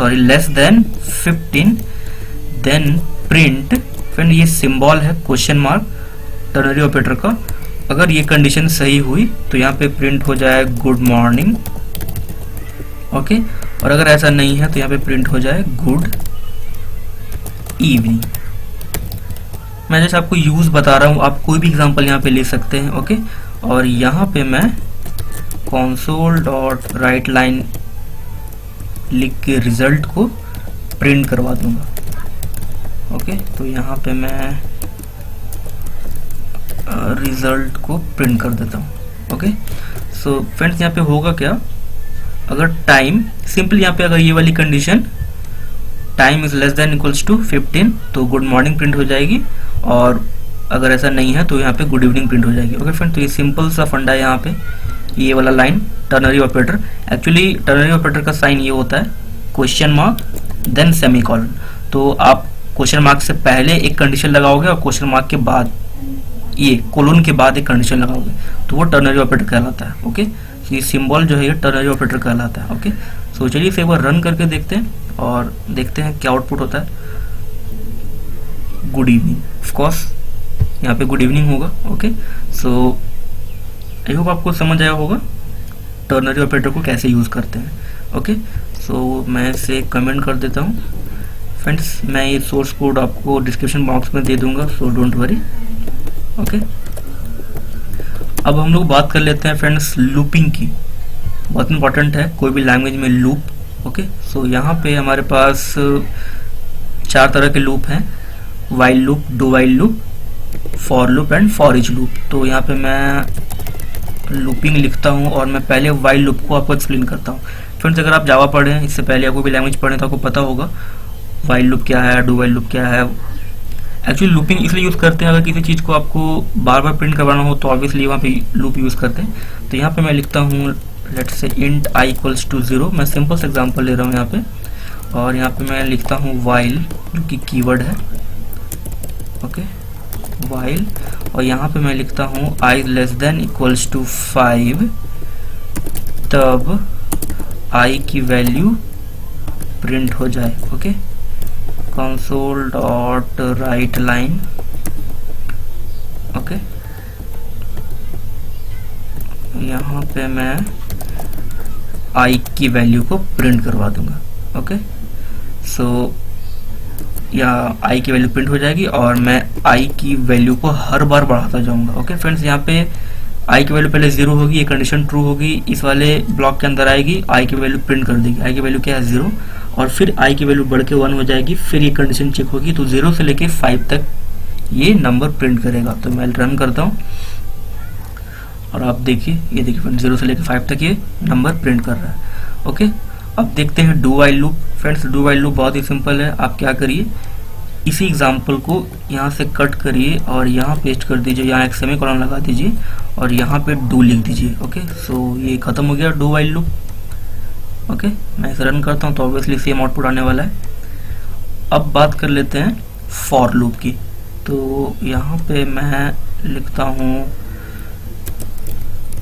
less than 15, then print. Friend, ये सिंबल है क्वेश्चन मार्क टर्नरी ऑपरेटर का। अगर ये कंडीशन सही हुई तो यहाँ पे प्रिंट हो जाए गुड मॉर्निंग। ओके, और अगर ऐसा नहीं है तो यहाँ पे प्रिंट हो जाए गुड इवनिंग। मैं जैसे आपको यूज बता रहा हूँ, आप कोई भी एग्जांपल यहाँ पे ले सकते हैं। ओके, और यहाँ पे मैं console.writeLine लिख के रिजल्ट को प्रिंट करवा दूंगा। ओके, तो यहाँ पे मैं रिजल्ट को प्रिंट कर देता हूँ। ओके, सो फ्रेंड्स, यहाँ पे होगा क्या, अगर टाइम सिंपल यहाँ पे अगर ये वाली condition time is less than equals to 15 तो गुड मॉर्निंग प्रिंट हो जाएगी, और अगर ऐसा नहीं है तो यहाँ पे गुड इवनिंग प्रिंट हो जाएगी। ओके फ्रेंड, तो ये सिंपल सा फंडा है यहाँ पे, ये वाला line ternary operator. Actually ternary operator का साइन ये होता है क्वेश्चन मार्क देन सेमीकोलन। तो आप क्वेश्चन मार्क से पहले एक कंडीशन लगाओगे और क्वेश्चन मार्क के बाद ये कोलन के बाद एक कंडीशन लगाओगे, तो वो टर्नरी ऑपरेटर कहलाता है। ओके, तो ये सिंबल जो है ये टर्नरी ऑपरेटर कहलाता है। ओके, सो चलिए इसे एक बार रन करके देखते हैं और देखते हैं क्या आउटपुट होता है। गुड इवनिंग, ऑफ कोर्स यहाँ पे गुड इवनिंग होगा। ओके, सो आई होप आपको समझ आया होगा टर्नरी ऑपरेटर को कैसे यूज़ करते हैं। ओके, सो मैं इसे कमेंट कर देता हूँ। फ्रेंड्स, मैं ये सोर्स कोड आपको डिस्क्रिप्शन बॉक्स में दे दूंगा, सो डोंट वरी। ओके, अब हम लोग बात कर लेते हैं फ्रेंड्स लूपिंग की, बहुत इंपॉर्टेंट है कोई भी लैंग्वेज में लूप। ओके, सो यहाँ पे हमारे पास 4 तरह के लूप हैं, while loop, do while loop, for loop and for each loop. तो यहाँ पे मैं लूपिंग लिखता हूँ और मैं पहले वाइल लूप को आपको एक्सप्लेन करता हूँ। फ्रेंड्स, अगर आप जावा पढ़े हैं इससे पहले या कोई भी लैंग्वेज पढ़े तो आपको पता होगा वाइल लूप क्या है, डू वाइल लूप क्या है। एक्चुअली लूपिंग इसलिए यूज़ करते हैं, अगर किसी चीज़ को आपको बार बार प्रिंट करवाना हो तो ऑब्वियसली वहाँ पे लूप यूज़ करते हैं। तो यहाँ पे मैं लिखता हूँ let's say int i equals to 0, मैं सिंपल से एग्जांपल ले रहा हूँ यहाँ पे, और यहाँ पे मैं लिखता हूँ वाइल जो कि कीवर्ड है। ओके, वाइल, और यहाँ पे मैं लिखता हूँ i less than equals to 5, तब i की वैल्यू प्रिंट हो जाए। Okay, console.writeLine। ओके, यहाँ पे मैं i की वैल्यू को प्रिंट करवा दूंगा। ओके, सो या i की वैल्यू प्रिंट हो जाएगी और मैं i की वैल्यू को हर बार बढ़ाता जाऊंगा। ओके फ्रेंड्स, यहाँ पे i की वैल्यू पहले 0 होगी, ये कंडीशन ट्रू होगी, इस वाले ब्लॉक के अंदर आएगी, i की वैल्यू प्रिंट कर देगी। i की वैल्यू क्या है 0, और फिर i की वैल्यू बढ़ के 1 हो जाएगी, फिर ये कंडीशन चेक होगी, तो 0 से लेके 5 तक ये नंबर प्रिंट करेगा। तो मैं रन करता हूँ और आप देखिए, ये देखिए फ्रेंड्स 0 से लेके 5 तक ये नंबर प्रिंट कर रहा है। ओके, अब देखते हैं do while loop. Friends, do while loop बहुत ही सिंपल है। आप क्या करिए, इसी एग्जाम्पल को यहाँ से कट करिए और यहाँ पेस्ट कर दीजिए, यहाँ एक सेमीकोलन लगा दीजिए और यहाँ पे डू लिख दीजिए। ओके, सो ये खत्म हो गया डू वाइल लूप। ओके, मैं इसे रन करता हूँ तो ऑब्वियसली सेम आउटपुट आने वाला है। अब बात कर लेते हैं फॉर लूप की। तो यहाँ पे मैं लिखता हूँ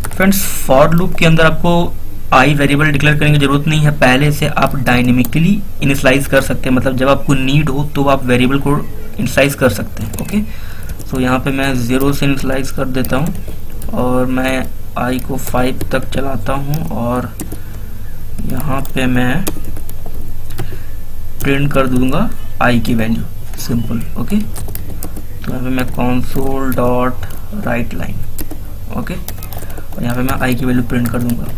फ्रेंड्स, फॉर लूप के अंदर आपको आई वेरिएबल डिक्लेयर करने की जरूरत नहीं है, पहले से आप डायनेमिकली इनिशियलाइज कर सकते हैं, मतलब जब आपको नीड हो तो आप वेरिएबल को इनिशियलाइज कर सकते हैं। ओके, सो यहाँ पे मैं 0 से इनिशियलाइज कर देता हूँ और मैं आई को 5 तक चलाता हूँ और यहाँ पे मैं प्रिंट कर दूंगा आई की वैल्यू, सिंपल। ओके, तो यहाँ पे मैं console dot right line, okay, और यहाँ पे मैं आई की वैल्यू प्रिंट कर दूंगा।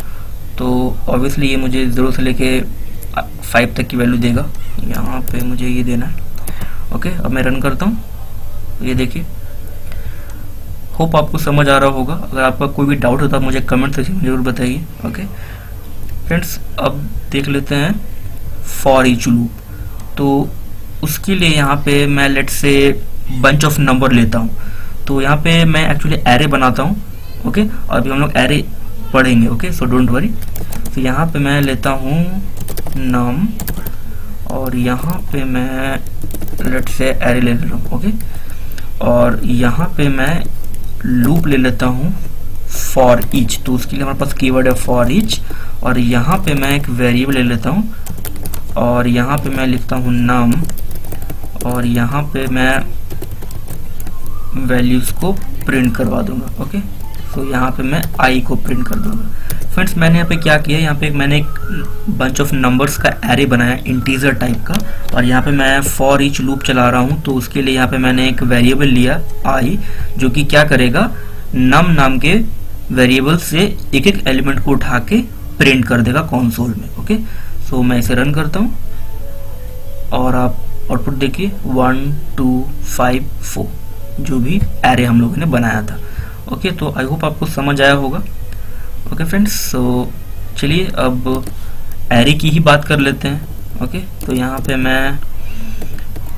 तो ऑब्वियसली ये मुझे 0 से लेके 5 तक की वैल्यू देगा, यहाँ पे मुझे ये देना है। ओके, अब मैं रन करता हूँ, ये देखिए, होप आपको समझ आ रहा होगा। अगर आपका कोई भी डाउट होता है मुझे कमेंट सेक्शन में जरूर बताइए। ओके फ्रेंड्स, अब देख लेते हैं फॉर ईच लूप। तो उसके लिए यहाँ पे मैं लेट से बंच ऑफ नंबर लेता हूँ। तो यहाँ पे मैं एक्चुअली एरे बनाता हूँ। ओके, और अभी हम लोग एरे पढ़ेंगे। Okay, so don't worry. तो यहाँ पे मैं लेता हूँ नम और यहाँ पे मैं लेट से एरे ले लेता हूँ। ओके, और यहाँ पे मैं लूप ले लेता हूँ फॉर ईच। तो उसके लिए हमारे पास कीवर्ड है फॉर ईच, और यहाँ पे मैं एक वेरिएबल ले लेता हूँ और यहाँ पे मैं लिखता हूँ नम, और यहाँ पे मैं वैल्यूज को प्रिंट करवा दूंगा। ओके, तो यहाँ पे मैं आई को प्रिंट कर दूंगा। फ्रेंड्स, मैंने यहाँ पे क्या किया, यहाँ पे मैंने एक बंच ऑफ नंबर्स का एरे बनाया इंटीजर टाइप का, और यहाँ पे मैं फॉर ईच लूप चला रहा हूँ। तो उसके लिए यहाँ पे मैंने एक वेरिएबल लिया आई, जो कि क्या करेगा, नम नाम के वेरिएबल से एक एक एलिमेंट को उठा के प्रिंट कर देगा कंसोल में। ओके, सो मैं इसे रन करता हूँ और आप आउटपुट देखिए 1 2 5 4, जो भी एरे हम लोगों ने बनाया था। ओके, तो आई होप आपको समझ आया होगा। ओके फ्रेंड्स, सो चलिए अब एरे की ही बात कर लेते हैं। ओके, तो यहाँ पे मैं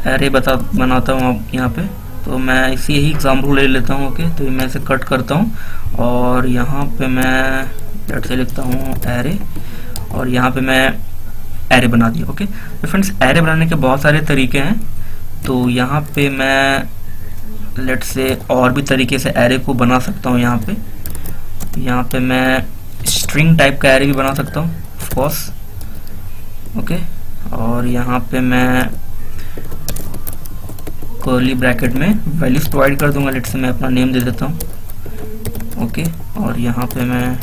एरे बनाता हूँ यहाँ पे। तो मैं इसी यही एग्जाम्पल ले लेता हूँ। ओके, तो मैं इसे कट करता हूँ और यहाँ पे मैं लेट से लिखता हूँ एरे, और यहाँ पे मैं एरे बना दिया। ओके, तो फ्रेंड्स, एरे बनाने के बहुत सारे तरीके हैं। तो यहाँ पे मैं लेट से और भी तरीके से एरे को बना सकता हूँ। यहाँ पे मैं स्ट्रिंग टाइप का एरे भी बना सकता हूँ, ऑफ कोर्स। ओके, और यहाँ पे मैं कर्ली ब्रैकेट में वैल्यूज प्रोवाइड कर दूंगा। लेट से मैं अपना नेम दे देता हूँ। ओके, और यहाँ पे मैं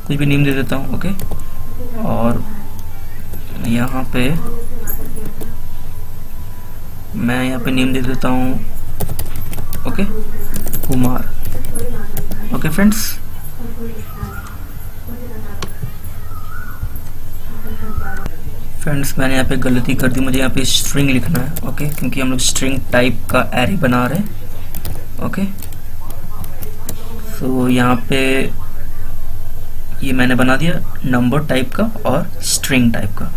कुछ भी नेम दे देता हूँ। ओके, और यहाँ पे मैं नेम दे देता हूँ ओके, कुमार। ओके फ्रेंड्स, मैंने यहाँ पे गलती कर दी, मुझे यहाँ पे स्ट्रिंग लिखना है। ओके, क्योंकि हम लोग स्ट्रिंग टाइप का एरे बना रहे हैं। ओके, सो यहाँ पे ये मैंने बना दिया नंबर टाइप का और स्ट्रिंग टाइप का।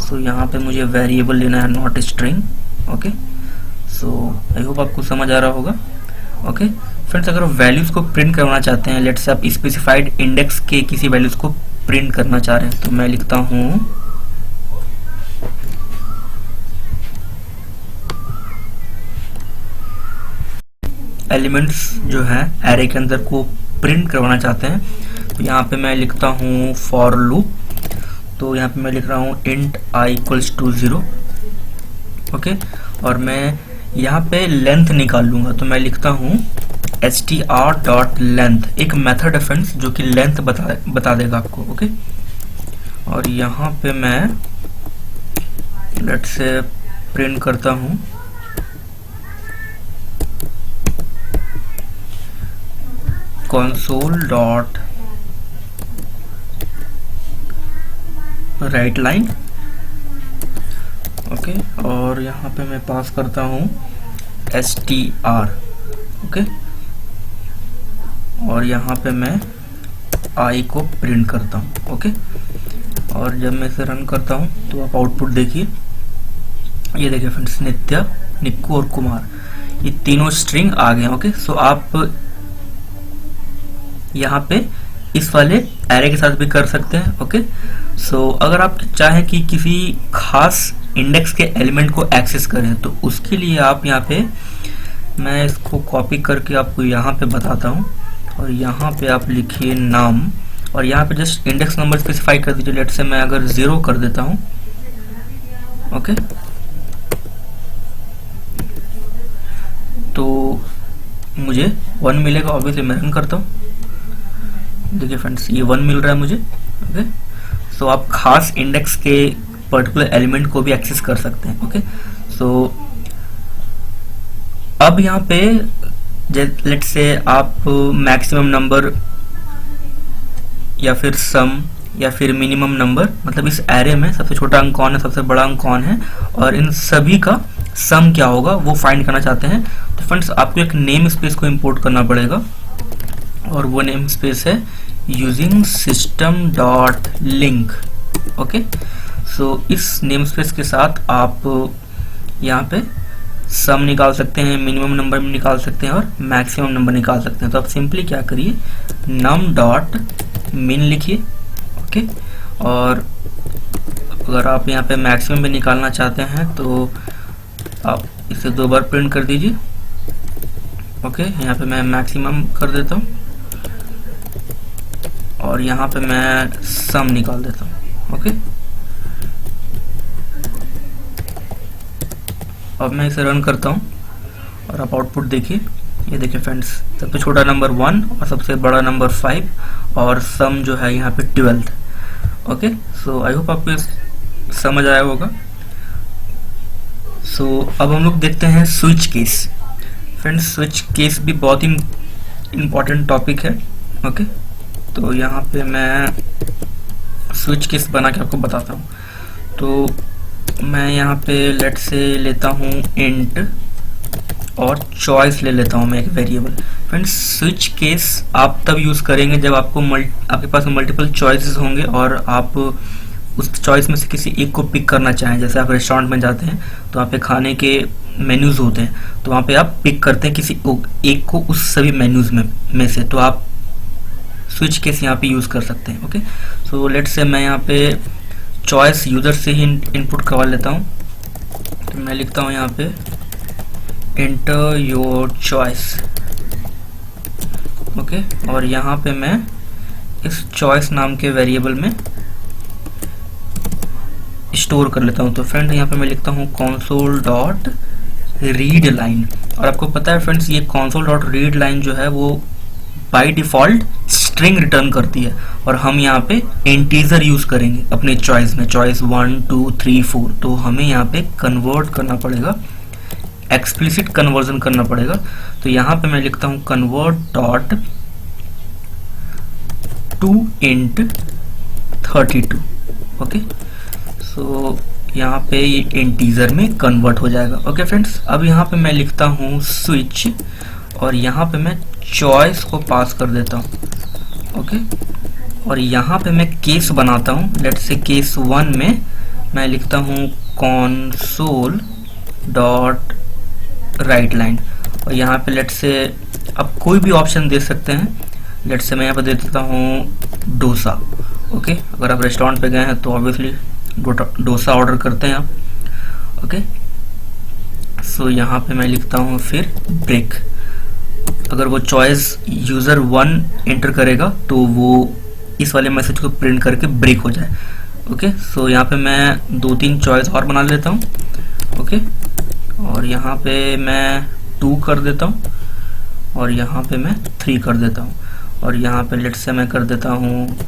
सो यहाँ पे मुझे वेरिएबल लेना है, not string. Okay, so I hope आपको समझ आ रहा होगा। ओके फ्रेंड्स, अगर वैल्यूज को प्रिंट करना चाहते हैं, लेट्स से आप स्पेसिफाइड इंडेक्स के किसी वैल्यूज को प्रिंट करना चाह रहे हैं, तो मैं लिखता हूँ एलिमेंट्स जो है एरे के अंदर को प्रिंट करवाना चाहते हैं, तो यहाँ पे मैं लिखता हूँ फॉर लूप। तो यहाँ पे मैं लिख रहा हूँ int i equals to 0। Okay, और मैं यहाँ पे लेंथ निकाल लूंगा, तो मैं लिखता हूँ str.length, एक मेथड है फ्रेंड्स जो कि लेंथ बता देगा आपको। ओके, और यहाँ पे मैं लेट से प्रिंट करता हूँ console dot right line. Okay, और यहाँ पे मैं पास करता हूँ str। ओके, और यहाँ पे मैं i को प्रिंट करता हूँ। ओके, और जब मैं इसे रन करता हूँ तो आप आउटपुट देखिए, ये देखिए फ्रेंड्स, नित्या, निक्कू और कुमार, ये तीनों स्ट्रिंग आ गए। ओके, सो आप यहाँ पे इस वाले एरे के साथ भी कर सकते हैं। ओके, सो अगर आप चाहें कि किसी खास इंडेक्स के एलिमेंट को एक्सेस करें, तो उसके लिए आप यहाँ पे, मैं इसको कॉपी करके आपको यहाँ पे बताता हूँ, और यहाँ पे आप लिखिए नाम, और यहाँ पे जस्ट इंडेक्स नंबर स्पेसिफाई कर दीजिए। लेट से मैं अगर 0 कर देता हूँ, ओके, तो मुझे 1 मिलेगा। ऑब्वियसली मैं रन करता हूँ, देखिए फ्रेंड्स ये 1 मिल रहा है मुझे। ओके, सो आप खास इंडेक्स के पर्टिकुलर एलिमेंट को भी एक्सेस कर सकते हैं। ओके, सो अब यहाँ पे लेट्स से आप मैक्सिमम नंबर या फिर सम या फिर मिनिमम नंबर, मतलब इस एरे में सबसे छोटा अंक कौन है, सबसे बड़ा अंक कौन है, और इन सभी का सम क्या होगा वो फाइंड करना चाहते हैं। तो फ्रेंड्स आपको एक नेम स्पेस को इंपोर्ट करना पड़ेगा, और वो नेम स्पेस है using system dot LINQ. Okay, so इस नेम स्पेस के साथ आप यहाँ पे सम निकाल सकते हैं, मिनिमम नंबर भी निकाल सकते हैं, और मैक्सिमम नंबर निकाल सकते हैं। तो आप सिंपली क्या करिए, नम डॉट मिन लिखिए। ओके, और अगर आप यहाँ पे मैक्सिमम भी निकालना चाहते हैं तो आप इसे 2 बार प्रिंट कर दीजिए। ओके, यहाँ पे मैं मैक्सिमम कर देता हूँ, और यहाँ पे मैं सम निकाल देता हूँ। ओके, अब मैं इसे रन करता हूँ, और आप आउटपुट देखिए। ये देखिए फ्रेंड्स, सबसे छोटा नंबर 1 और सबसे बड़ा नंबर 5, और सम जो है यहाँ पे 12। ओके, सो आई होप आपको समझ आया होगा। सो अब हम लोग देखते हैं switch case. Friends switch case भी बहुत ही इम्पोर्टेंट टॉपिक है। ओके, तो यहाँ पे मैं स्विच केस बना के आपको बताता हूँ। तो मैं यहाँ पे लेट से लेता हूँ इंट, और चॉइस ले लेता हूँ मैं एक वेरिएबल। फ्रेंड्स स्विच केस आप तब यूज़ करेंगे जब आपके पास मल्टीपल चॉइसेस होंगे, और आप उस चॉइस में से किसी एक को पिक करना चाहें। जैसे आप रेस्टोरेंट में जाते हैं तो वहाँ पे खाने के मेन्यूज़ होते हैं, तो वहाँ पे आप पिक करते हैं किसी एक को उस सभी मेन्यूज़ में से, तो आप स्विच केस यहाँ पे यूज़ कर सकते हैं। ओके, सो लेट्स से मैं यहाँ पे चॉइस यूज़र से ही इनपुट करवा लेता हूँ। तो मैं लिखता हूँ यहाँ पे एंटर योर चॉइस। ओके, और यहाँ पे मैं इस चॉइस नाम के वेरिएबल में स्टोर कर लेता हूँ। तो फ्रेंड यहाँ पे मैं लिखता हूँ console डॉट रीड लाइन, और आपको पता है फ्रेंड्स ये console डॉट रीड लाइन जो है वो बाय डिफॉल्ट स्ट्रिंग रिटर्न करती है, और हम यहाँ पे इंटीजर यूज करेंगे अपने चॉइस में, चॉइस 1 2 3 4। तो हमें यहाँ पे कन्वर्ट करना पड़ेगा, एक्सप्लिसिट कन्वर्जन करना पड़ेगा। तो यहाँ पे मैं लिखता हूँ convert dot to int 32। Okay, so यहाँ पे ये इंटीजर में कन्वर्ट हो जाएगा। ओके फ्रेंड्स, अब यहाँ पे मैं लिखता हूँ स्विच, और यहाँ पे मैं चॉइस को पास कर देता हूँ। ओके, और यहाँ पे मैं केस बनाता हूँ। लेट्स से केस 1 में मैं लिखता हूँ console डॉट राइट लाइन, और यहाँ पे लेट्स से आप कोई भी ऑप्शन दे सकते हैं। लेट्स से मैं यहाँ पे दे देता हूँ डोसा। ओके, अगर आप रेस्टोरेंट पे गए हैं तो ऑब्वियसली डोसा ऑर्डर करते हैं आप। ओके, सो यहाँ पे मैं लिखता हूँ फिर ब्रेक। अगर वो चॉइस यूज़र 1 एंटर करेगा तो वो इस वाले मैसेज को प्रिंट करके ब्रेक हो जाए। ओके, सो यहाँ पे मैं 2-3 चॉइस और बना लेता हूँ। ओके, और यहाँ पे मैं 2 कर देता हूँ, और यहाँ पे मैं 3 कर देता हूँ, और यहाँ पे लेट से मैं कर देता हूँ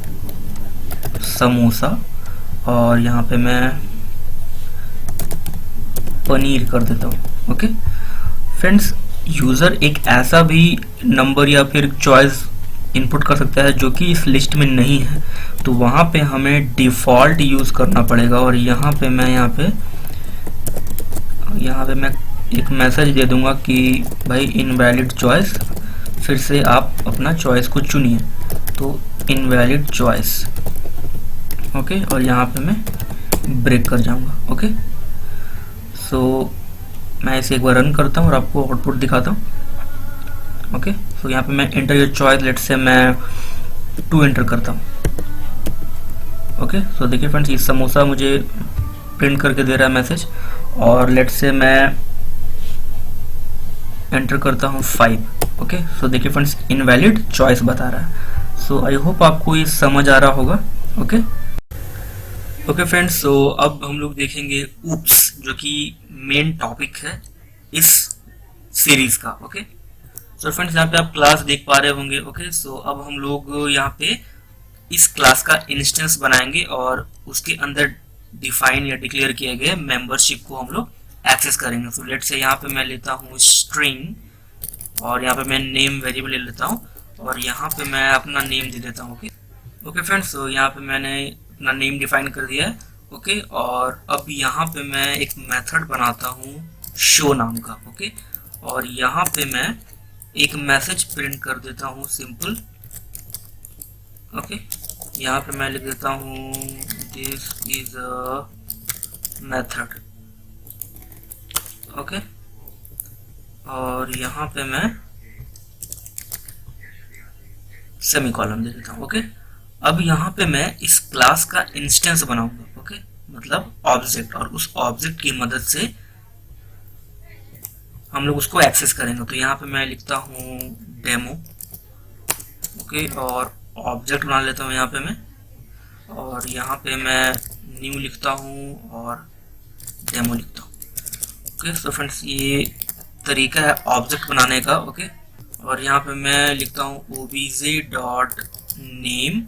समोसा, और यहाँ पे मैं पनीर कर देता हूँ। ओके फ्रेंड्स, यूज़र एक ऐसा भी नंबर या फिर चॉइस इनपुट कर सकता है जो कि इस लिस्ट में नहीं है, तो वहाँ पे हमें डिफ़ॉल्ट यूज़ करना पड़ेगा। और यहाँ पे मैं एक मैसेज दे दूंगा कि भाई इनवैलिड चॉइस, फिर से आप अपना चॉइस को चुनिए, तो इनवैलिड चॉइस। ओके, और यहाँ पे मैं ब्रेक कर जाऊंगा। ओके, सो मैं इसे एक बार रन करता हूँ और आपको आउटपुट दिखाता हूँ। ओके, सो यहाँ पे मैं एंटर योर चॉइस, लेट से मैं 2 एंटर करता हूँ। ओके, सो देखिए फ्रेंड्स, ये समोसा मुझे प्रिंट करके दे रहा है मैसेज। और लेट से मैं एंटर करता हूँ 5। ओके, सो देखिए फ्रेंड्स इनवैलिड चॉइस बता रहा है। सो आई होप आपको ये समझ आ रहा होगा। ओके ओके फ्रेंड्स, सो अब हम लोग देखेंगे ऊप्स, जो कि मेन टॉपिक है इस सीरीज का। ओके सो फ्रेंड्स यहाँ पे आप क्लास देख पा रहे होंगे। ओके सो अब हम लोग यहाँ पे इस क्लास का इंस्टेंस बनाएंगे और उसके अंदर डिफाइन या डिक्लेयर किए गए मेंबरशिप को हम लोग एक्सेस करेंगे। सो लेट से यहाँ पे मैं लेता हूँ स्ट्रिंग और यहाँ पे मैं नेम वेरिएबल ले लेता हूँ और यहाँ पे मैं अपना नेम दे देता हूँ। ओके ओके फ्रेंड्स, तो यहाँ पे मैंने अपना नेम डिफाइन कर दिया है। ओके और अब यहाँ पे मैं एक मेथड बनाता हूँ शो नाम का। ओके और यहाँ पे मैं एक मैसेज प्रिंट कर देता हूँ सिंपल। ओके यहाँ पे मैं लिख देता हूँ this is a method. Okay और यहाँ पे मैं सेमीकोलन दे देता हूँ। ओके अब यहाँ पे मैं इस क्लास का इंस्टेंस बनाऊंगा। ओके मतलब ऑब्जेक्ट, और उस ऑब्जेक्ट की मदद से हम लोग उसको एक्सेस करेंगे। तो यहाँ पे मैं लिखता हूँ डेमो। ओके और ऑब्जेक्ट बना लेता हूँ यहाँ पे मैं, और यहाँ पे मैं न्यू लिखता हूँ और डेमो लिखता हूँ। ओके सो फ्रेंड्स ये तरीका है ऑब्जेक्ट बनाने का। ओके और यहाँ पे मैं लिखता हूँ obj डॉट नेम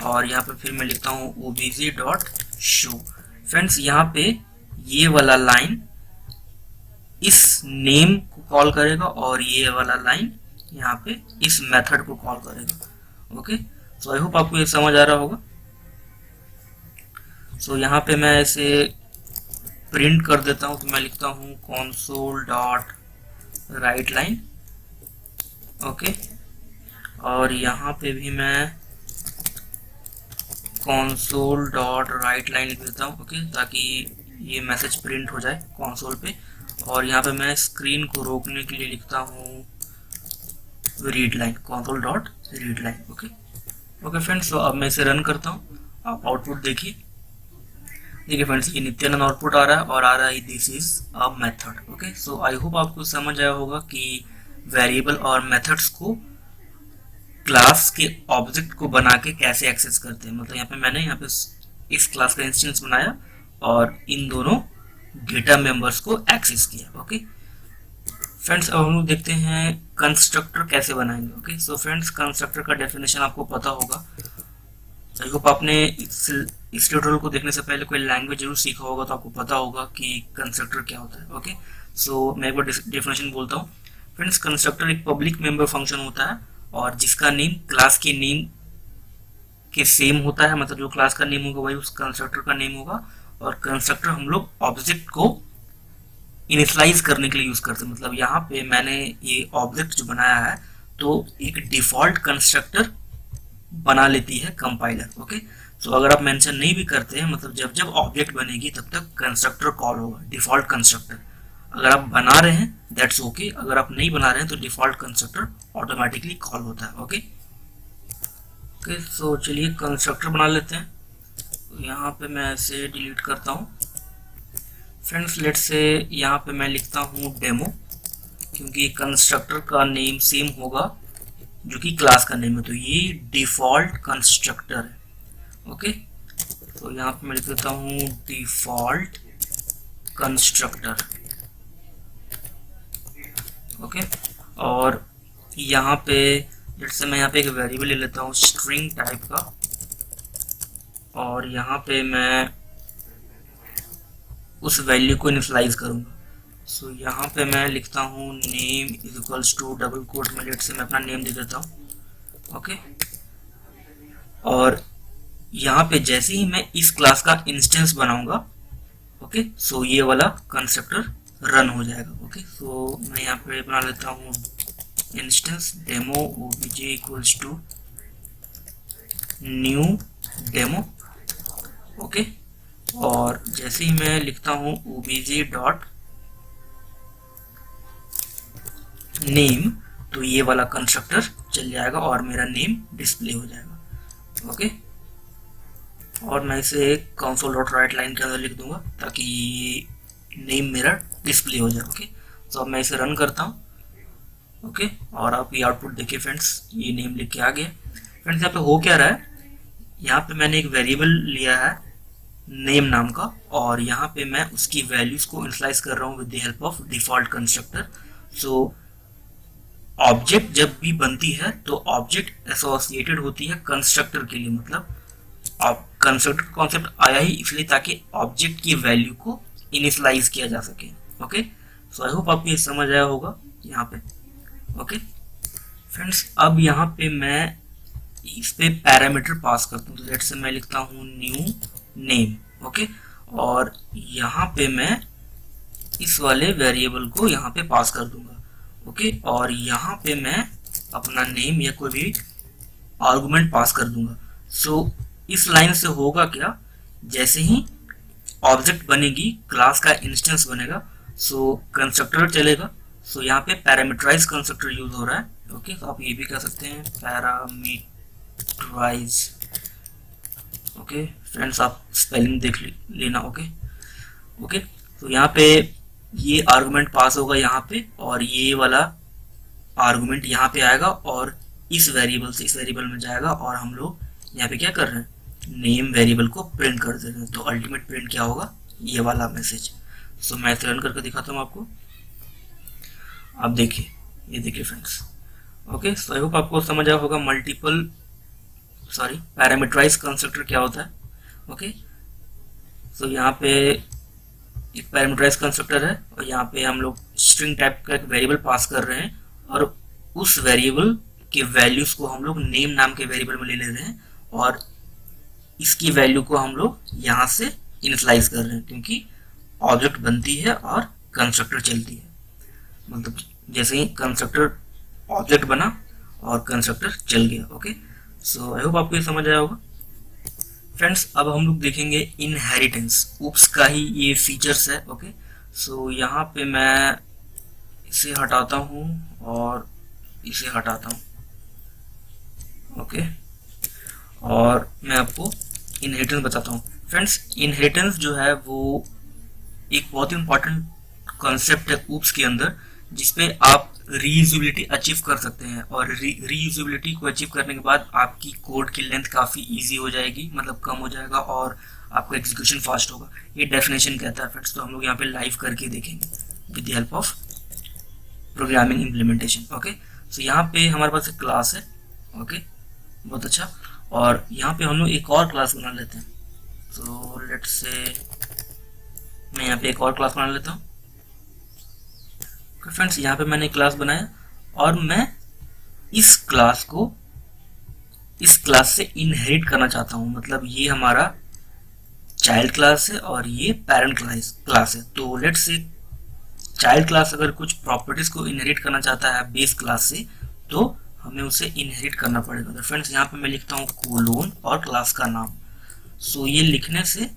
और यहाँ पे फिर मैं लिखता हूँ obj डॉट शो। फ्रेंड्स यहाँ पे ये वाला लाइन इस नेम को कॉल करेगा और ये वाला लाइन यहाँ पे इस मेथड को कॉल करेगा। ओके सो आई होप आपको ये समझ आ रहा होगा। सो यहाँ पे मैं ऐसे प्रिंट कर देता हूँ, तो मैं लिखता हूँ console dot right line. Okay और यहाँ पे भी मैं console डॉट राइट लाइन लिख देता हूँ। ओके ताकि ये मैसेज प्रिंट हो जाए कंसोल पे। और यहाँ पे मैं स्क्रीन को रोकने के लिए लिखता हूँ read line, console dot read line. Okay okay friends, तो अब मैं इसे रन करता हूँ। आप आउटपुट देखिए। देखिए फ्रेंड्स ये नित्यानंद आउटपुट आ रहा है और आ रहा है this is a method. Okay so I hope आपको समझ आया होगा कि वेरिएबल और मेथड्स को क्लास के ऑब्जेक्ट को बना के कैसे एक्सेस करते हैं। मतलब यहाँ पे मैंने यहाँ पे इस क्लास का इंस्टेंस बनाया और इन दोनों डेटा मेंबर्स को एक्सेस किया। ओके फ्रेंड्स अब हम लोग देखते हैं कंस्ट्रक्टर कैसे बनाएंगे। ओके सो फ्रेंड्स कंस्ट्रक्टर का डेफिनेशन आपको पता होगा। आई होप आपने इस ट्यूटोरियल को देखने से पहले कोई लैंग्वेज जरूर सीखा होगा, तो आपको पता होगा कि कंस्ट्रक्टर क्या होता है। ओके सो मैं एक बार डेफिनेशन बोलता हूँ। फ्रेंड्स कंस्ट्रक्टर एक पब्लिक मेंबर फंक्शन होता है और जिसका नेम क्लास के नेम के सेम होता है। मतलब जो क्लास का नेम होगा वही उस कंस्ट्रक्टर का नेम होगा। और कंस्ट्रक्टर हम लोग ऑब्जेक्ट को इनिशियलाइज करने के लिए यूज करते हैं। मतलब यहाँ पे मैंने ये ऑब्जेक्ट जो बनाया है तो एक डिफॉल्ट कंस्ट्रक्टर बना लेती है कंपाइलर। ओके सो अगर आप मेंशन नहीं भी करते हैं, मतलब जब जब ऑब्जेक्ट बनेगी तब तक कंस्ट्रक्टर कॉल होगा, डिफॉल्ट कंस्ट्रक्टर। अगर आप बना रहे हैं दैट्स ओके, अगर आप नहीं बना रहे हैं तो डिफॉल्ट कंस्ट्रक्टर ऑटोमेटिकली कॉल होता है। ओके ओके सो चलिए कंस्ट्रक्टर बना लेते हैं। तो यहाँ पे मैं ऐसे डिलीट करता हूँ। फ्रेंड्स लेट से यहाँ पे मैं लिखता हूँ डेमो, क्योंकि कंस्ट्रक्टर का नेम सेम होगा जो कि क्लास का नेम है, तो ये डिफॉल्ट कंस्ट्रक्टर है। ओके तो यहाँ पे मैं लिख देता हूँ डिफॉल्ट कंस्ट्रक्टर। ओके और यहाँ पे जैसे मैं यहाँ पे एक वेरिएबल ले लेता हूँ स्ट्रिंग टाइप का, और यहाँ पे मैं उस वैल्यू को इनिशियलाइज करूँगा। सो यहाँ पे मैं लिखता हूँ name is equals to double quote में लेट से मैं अपना नेम दे देता हूँ। ओके और यहाँ पे जैसे ही मैं इस क्लास का इंस्टेंस बनाऊंगा, ओके सो ये वाला कंस्ट्रक्टर रन हो जाएगा। ओके सो मैं यहाँ पे बना लेता हूँ instance demo obj equals to new demo. Okay और जैसे ही मैं लिखता हूँ obj डॉट नेम, तो ये वाला कंस्ट्रक्टर चल जाएगा और मेरा नेम डिस्प्ले हो जाएगा। ओके और मैं इसे कंसोल डॉट राइट लाइन के अंदर लिख दूंगा ताकि नेम मेरा डिस्प्ले हो जाए। ओके, तो अब मैं इसे रन करता हूँ। ओके, और आप ये आउटपुट देखिए फ्रेंड्स, ये नेम लिख के आ गया। फ्रेंड्स यहाँ पे हो क्या रहा है, यहाँ पे मैंने एक वेरिएबल लिया है नेम नाम का, और यहाँ पे मैं उसकी वैल्यूज को इनिशियलाइज कर रहा हूँ with the help of default constructor. So object जब भी बनती है तो ऑब्जेक्ट एसोसिएटेड होती है कंस्ट्रक्टर के लिए, मतलब कंस्ट्रक्टर कॉन्सेप्ट आया ही इसलिए ताकि ऑब्जेक्ट की वैल्यू को इनिशियलाइज किया जा सके। ओके, सो आई होप आपको ये समझ आया होगा यहाँ पे। ओके फ्रेंड्स, अब यहाँ पे मैं इस पे पैरामीटर पास करता हूँ, तो लेट्स से मैं लिखता हूँ न्यू नेम। ओके, और यहाँ पे मैं इस वाले वेरिएबल को यहाँ पे पास कर दूंगा। ओके, और यहाँ पे मैं अपना नेम या कोई भी आर्गुमेंट पास कर दूंगा। सो इस लाइन से होगा क्या, जैसे ही ऑब्जेक्ट बनेगी क्लास का इंस्टेंस बनेगा, सो कंस्ट्रक्टर चलेगा। सो यहाँ पे पैरामीटराइज कंस्ट्रक्टर यूज हो रहा है। ओके, तो आप ये भी कह सकते हैं पैरामीटराइज। ओके फ्रेंड्स, आप स्पेलिंग देख लेना। ओके, तो यहाँ पे ये आर्गुमेंट पास होगा यहाँ पे, और ये वाला आर्गुमेंट यहाँ पे आएगा और इस वेरिएबल से इस वेरिएबल में जाएगा, और हम लोग यहाँ पे क्या कर रहे हैं, नेम वेरिएबल को प्रिंट कर दे रहे हैं। तो अल्टीमेट प्रिंट क्या होगा, ये वाला मैसेज। सो मैं इसे रन करके दिखाता हूँ आपको। आप देखिए, ये देखिए friends. Okay, so I hope आपको समझ आया होगा पैरामीटराइज कंस्ट्रक्टर क्या होता है। ओके, सो यहाँ पे एक पैरामीटराइज कंस्ट्रक्टर है, और यहाँ पे हम लोग स्ट्रिंग टाइप का एक वेरिएबल पास कर रहे हैं, और उस वेरिएबल के वैल्यूज को हम लोग नेम नाम के वेरिएबल में ले रहे हैं, और इसकी वैल्यू को हम लोग यहाँ से इनिशियलाइज कर रहे हैं, क्योंकि ऑब्जेक्ट बनती है और कंस्ट्रक्टर चलती है। मतलब जैसे ही कंस्ट्रक्टर ऑब्जेक्ट बना और कंस्ट्रक्टर चल गया। ओके, सो आई होप आपको ये समझ आया होगा। फ्रेंड्स, अब हम लोग देखेंगे इनहेरिटेंस। ऊप्स का ही ये फीचर्स है। ओके, सो यहाँ पे मैं इसे हटाता हूँ और इसे हटाता हूँ। ओके, और मैं आपको इनहेरिटेंस बताता हूँ। फ्रेंड्स, इनहेरिटेंस जो है वो एक बहुत ही इंपॉर्टेंट कॉन्सेप्ट है ऊप्स के अंदर, जिसपे आप रीयूजेबिलिटी अचीव कर सकते हैं, और रीयूजेबिलिटी को अचीव करने के बाद आपकी कोड की लेंथ काफ़ी इजी हो जाएगी, मतलब कम हो जाएगा, और आपका एग्जीक्यूशन फास्ट होगा। ये डेफिनेशन कहता है फ्रेंड्स। तो हम लोग यहाँ पे लाइव करके देखेंगे with the help of programming implementation. Okay, so यहाँ पे हमारे पास एक क्लास है। ओके, बहुत अच्छा। और यहाँ पे हम लोग एक और क्लास बना लेते हैं। तो लेट्स से मैं यहाँ पे एक और क्लास बना लेता हूँ। फ्रेंड्स, यहाँ पे मैंने क्लास बनाया, और मैं इस क्लास को इस क्लास से इनहेरिट करना चाहता हूँ। मतलब ये हमारा चाइल्ड क्लास है और ये पेरेंट क्लास है। तो लेट्स से चाइल्ड क्लास अगर कुछ प्रॉपर्टीज को इनहेरिट करना चाहता है बेस क्लास से, तो हमें उसे इनहेरिट करना पड़ेगा। तो फ्रेंड्स, यहाँ पे मैं लिखता हूँ कोलोन और क्लास का नाम। सो ये लिखने से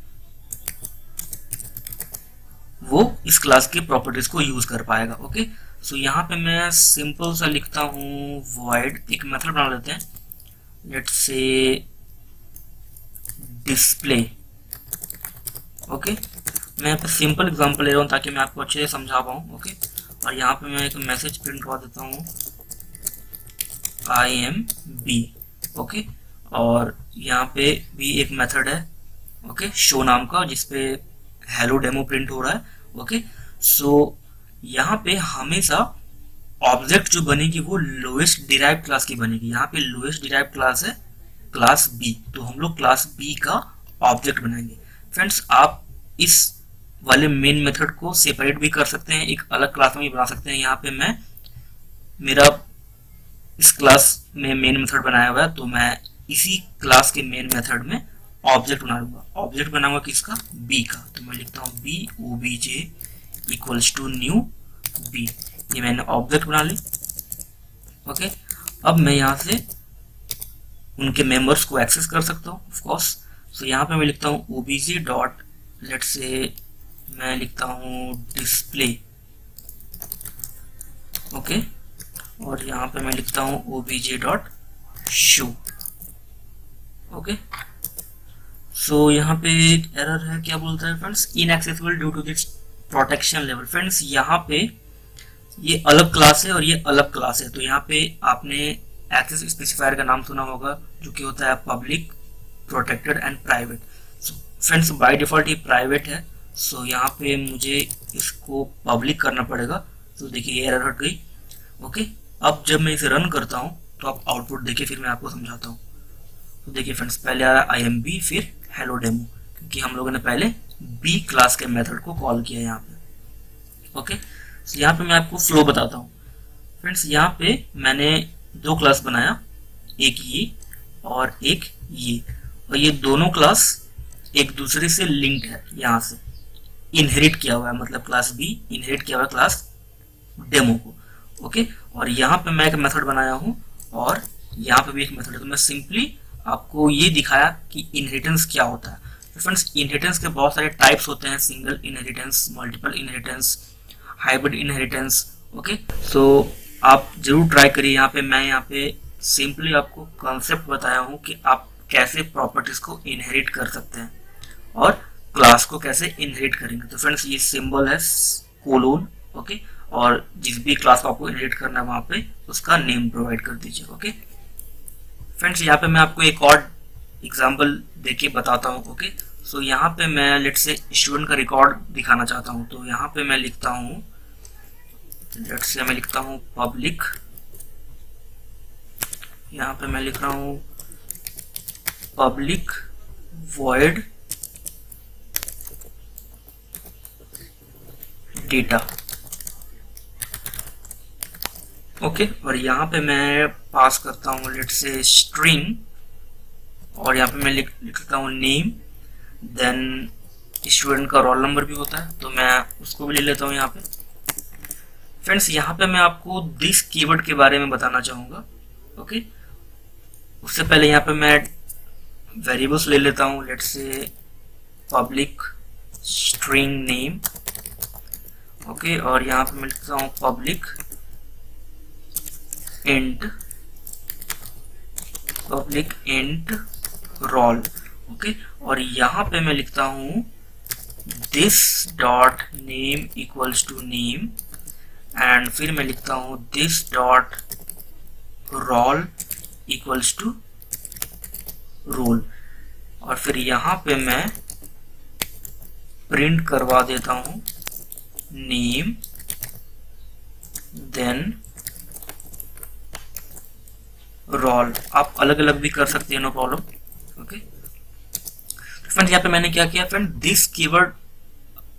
वो इस क्लास के प्रॉपर्टीज को यूज कर पाएगा। ओके, सो यहाँ पे मैं सिंपल सा लिखता हूँ void, एक मेथड बना लेते हैं, लेट्स से डिस्प्ले। ओके, मैं यहाँ पे सिंपल एग्जांपल ले रहा हूँ ताकि मैं आपको अच्छे से समझा पाऊँ। ओके, और यहाँ पे मैं एक मैसेज प्रिंट करवा देता हूँ IMB। ओके, और यहाँ पे भी एक मेथड है ओके शो नाम का, जिसपे हेलो डेमो प्रिंट हो रहा है। ओके, सो यहाँ पे हमेशा ऑब्जेक्ट जो बनेगी वो लोएस्ट डिराइव्ड क्लास की बनेगी। यहाँ पे लोएस्ट डिराइव्ड क्लास है क्लास बी, तो हम लोग क्लास बी का ऑब्जेक्ट बनाएंगे। फ्रेंड्स, आप इस वाले मेन मेथड को सेपरेट भी कर सकते हैं, एक अलग क्लास में भी बना सकते हैं। यहाँ पे मैं मेरा इस क्लास में मेन मेथड बनाया हुआ है, तो मैं इसी क्लास के मेन मेथड में ऑब्जेक्ट बना लूंगा। ऑब्जेक्ट बनाऊंगा किसका, बी का। तो मैं लिखता हूँ b obj equals to new b. ये मैंने ऑब्जेक्ट बना ली। ओके, अब मैं यहाँ से उनके मेंबर्स को एक्सेस कर सकता हूँ ऑफ कोर्स। सो यहाँ पे मैं लिखता हूँ obj डॉट, लेट्स से मैं लिखता हूँ डिस्प्ले। ओके, और यहाँ पे मैं लिखता हूँ obj dot show. Okay, so यहाँ पे एक एरर है, क्या बोलता है friends, inaccessible due to this protection level. Friends यहाँ पे ये अलग क्लास है और ये अलग क्लास है, तो यहाँ पे आपने एक्सेस स्पेसिफायर का नाम सुना होगा जो कि होता है public, protected and private. Friends by default ये प्राइवेट है, सो यहाँ पे मुझे इसको पब्लिक करना पड़ेगा। तो देखिए एरर हट गई। ओके, अब जब मैं इसे रन करता हूँ तो आप आउटपुट देखिए, फिर मैं आपको समझाता हूँ। तो देखिए फ्रेंड्स पहले आ रहा IMB, फिर हेलो डेमो, क्योंकि हम लोगों ने पहले बी क्लास के मेथड को कॉल किया यहाँ पे। ओके, तो यहाँ पे मैं आपको फ्लो बताता हूँ। फ्रेंड्स यहाँ पे मैंने दो क्लास बनाया, एक ये और एक ये, और ये दोनों क्लास एक दूसरे से लिंक्ड है, यहाँ से इनहेरिट किया हुआ है, मतलब क्लास बी इनहेरिट किया हुआ है क्लास डेमो को। ओके, और यहाँ पे मैं एक मेथड बनाया हूँ और यहाँ पे भी एक मेथड है। तो मैं सिंपली आपको ये दिखाया कि इनहेरिटेंस क्या होता है। तो फ्रेंड्स इनहेरिटेंस के बहुत सारे टाइप्स होते हैं, single inheritance, multiple inheritance, hybrid inheritance. Okay, so आप जरूर ट्राई करिए। यहाँ पे सिंपली आपको कॉन्सेप्ट बताया हूँ कि आप कैसे प्रॉपर्टीज को इनहेरिट कर सकते हैं और क्लास को कैसे इनहेरिट करेंगे। तो फ्रेंड्स ये सिंबल है कोलोन। ओके, और जिस भी क्लास को आपको इनहेरिट करना है वहां पे उसका नेम प्रोवाइड कर दीजिए। ओके फ्रेंड्स, यहाँ पे मैं आपको एक और एग्जांपल देके बताता हूँ। ओके, सो यहाँ पे मैं लेट्स से स्टूडेंट का रिकॉर्ड दिखाना चाहता हूँ। तो यहाँ पे मैं लिखता हूँ, लेट्स से मैं लिखता हूँ पब्लिक, यहाँ पे मैं लिख रहा हूँ पब्लिक वॉइड डेटा। ओके, और यहाँ पे मैं पास करता हूँ लेट्स से स्ट्रिंग, और यहाँ पे मैं लिखता हूँ नेम, देन स्टूडेंट का रोल नंबर भी होता है तो मैं उसको भी ले लेता हूँ यहाँ पे। फ्रेंड्स यहाँ पे मैं आपको दिस कीवर्ड के बारे में बताना चाहूँगा। ओके, उससे पहले यहाँ पे मैं वेरिएबल्स ले लेता हूँ, let's say public string name. Okay, और यहाँ पे मैं लिखता हूँ पब्लिक इंट रोल। ओके, और यहाँ पे मैं लिखता हूँ this dot name equals to name, and फिर मैं लिखता हूँ this dot role equals to role, और फिर यहाँ पे मैं प्रिंट करवा देता हूँ नेम देन रोल। आप अलग अलग भी कर सकते हैं, नो प्रॉब्लम। ओके फ्रेंड्स, यहाँ पे मैंने क्या किया, फ्रेंड दिस कीवर्ड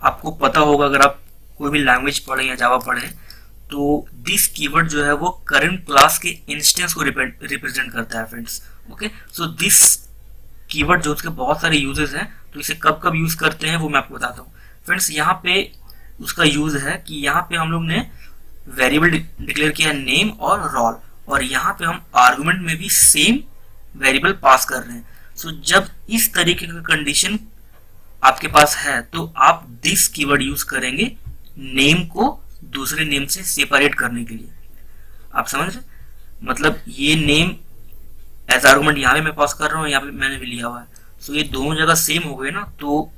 आपको पता होगा, अगर आप कोई भी लैंग्वेज पढ़े या जावा पढ़े तो दिस कीवर्ड जो है वो करंट क्लास के इंस्टेंस को रिप्रेजेंट करता है friends. Okay, so this keyword जो उसके बहुत सारे यूजेस हैं, तो इसे कब कब यूज करते हैं वो मैं आपको बताता हूँ। फ्रेंड्स यहाँ पे उसका यूज है कि यहाँ पे हम लोग ने वेरिएबल डिक्लेयर किया नेम और रोल, और यहाँ पे हम आर्गुमेंट में भी सेम वेरिएबल पास कर रहे हैं। सो जब इस तरीके का कंडीशन आपके पास है तो आप दिस कीवर्ड यूज करेंगे नेम को दूसरे नेम से सेपरेट करने के लिए। आप समझ रहे, मतलब ये नेम एज आर्गुमेंट यहाँ पे मैं पास कर रहा हूँ, यहाँ पे मैंने भी लिया हुआ है, सो ये दोनों जगह सेम हो गए ना, तो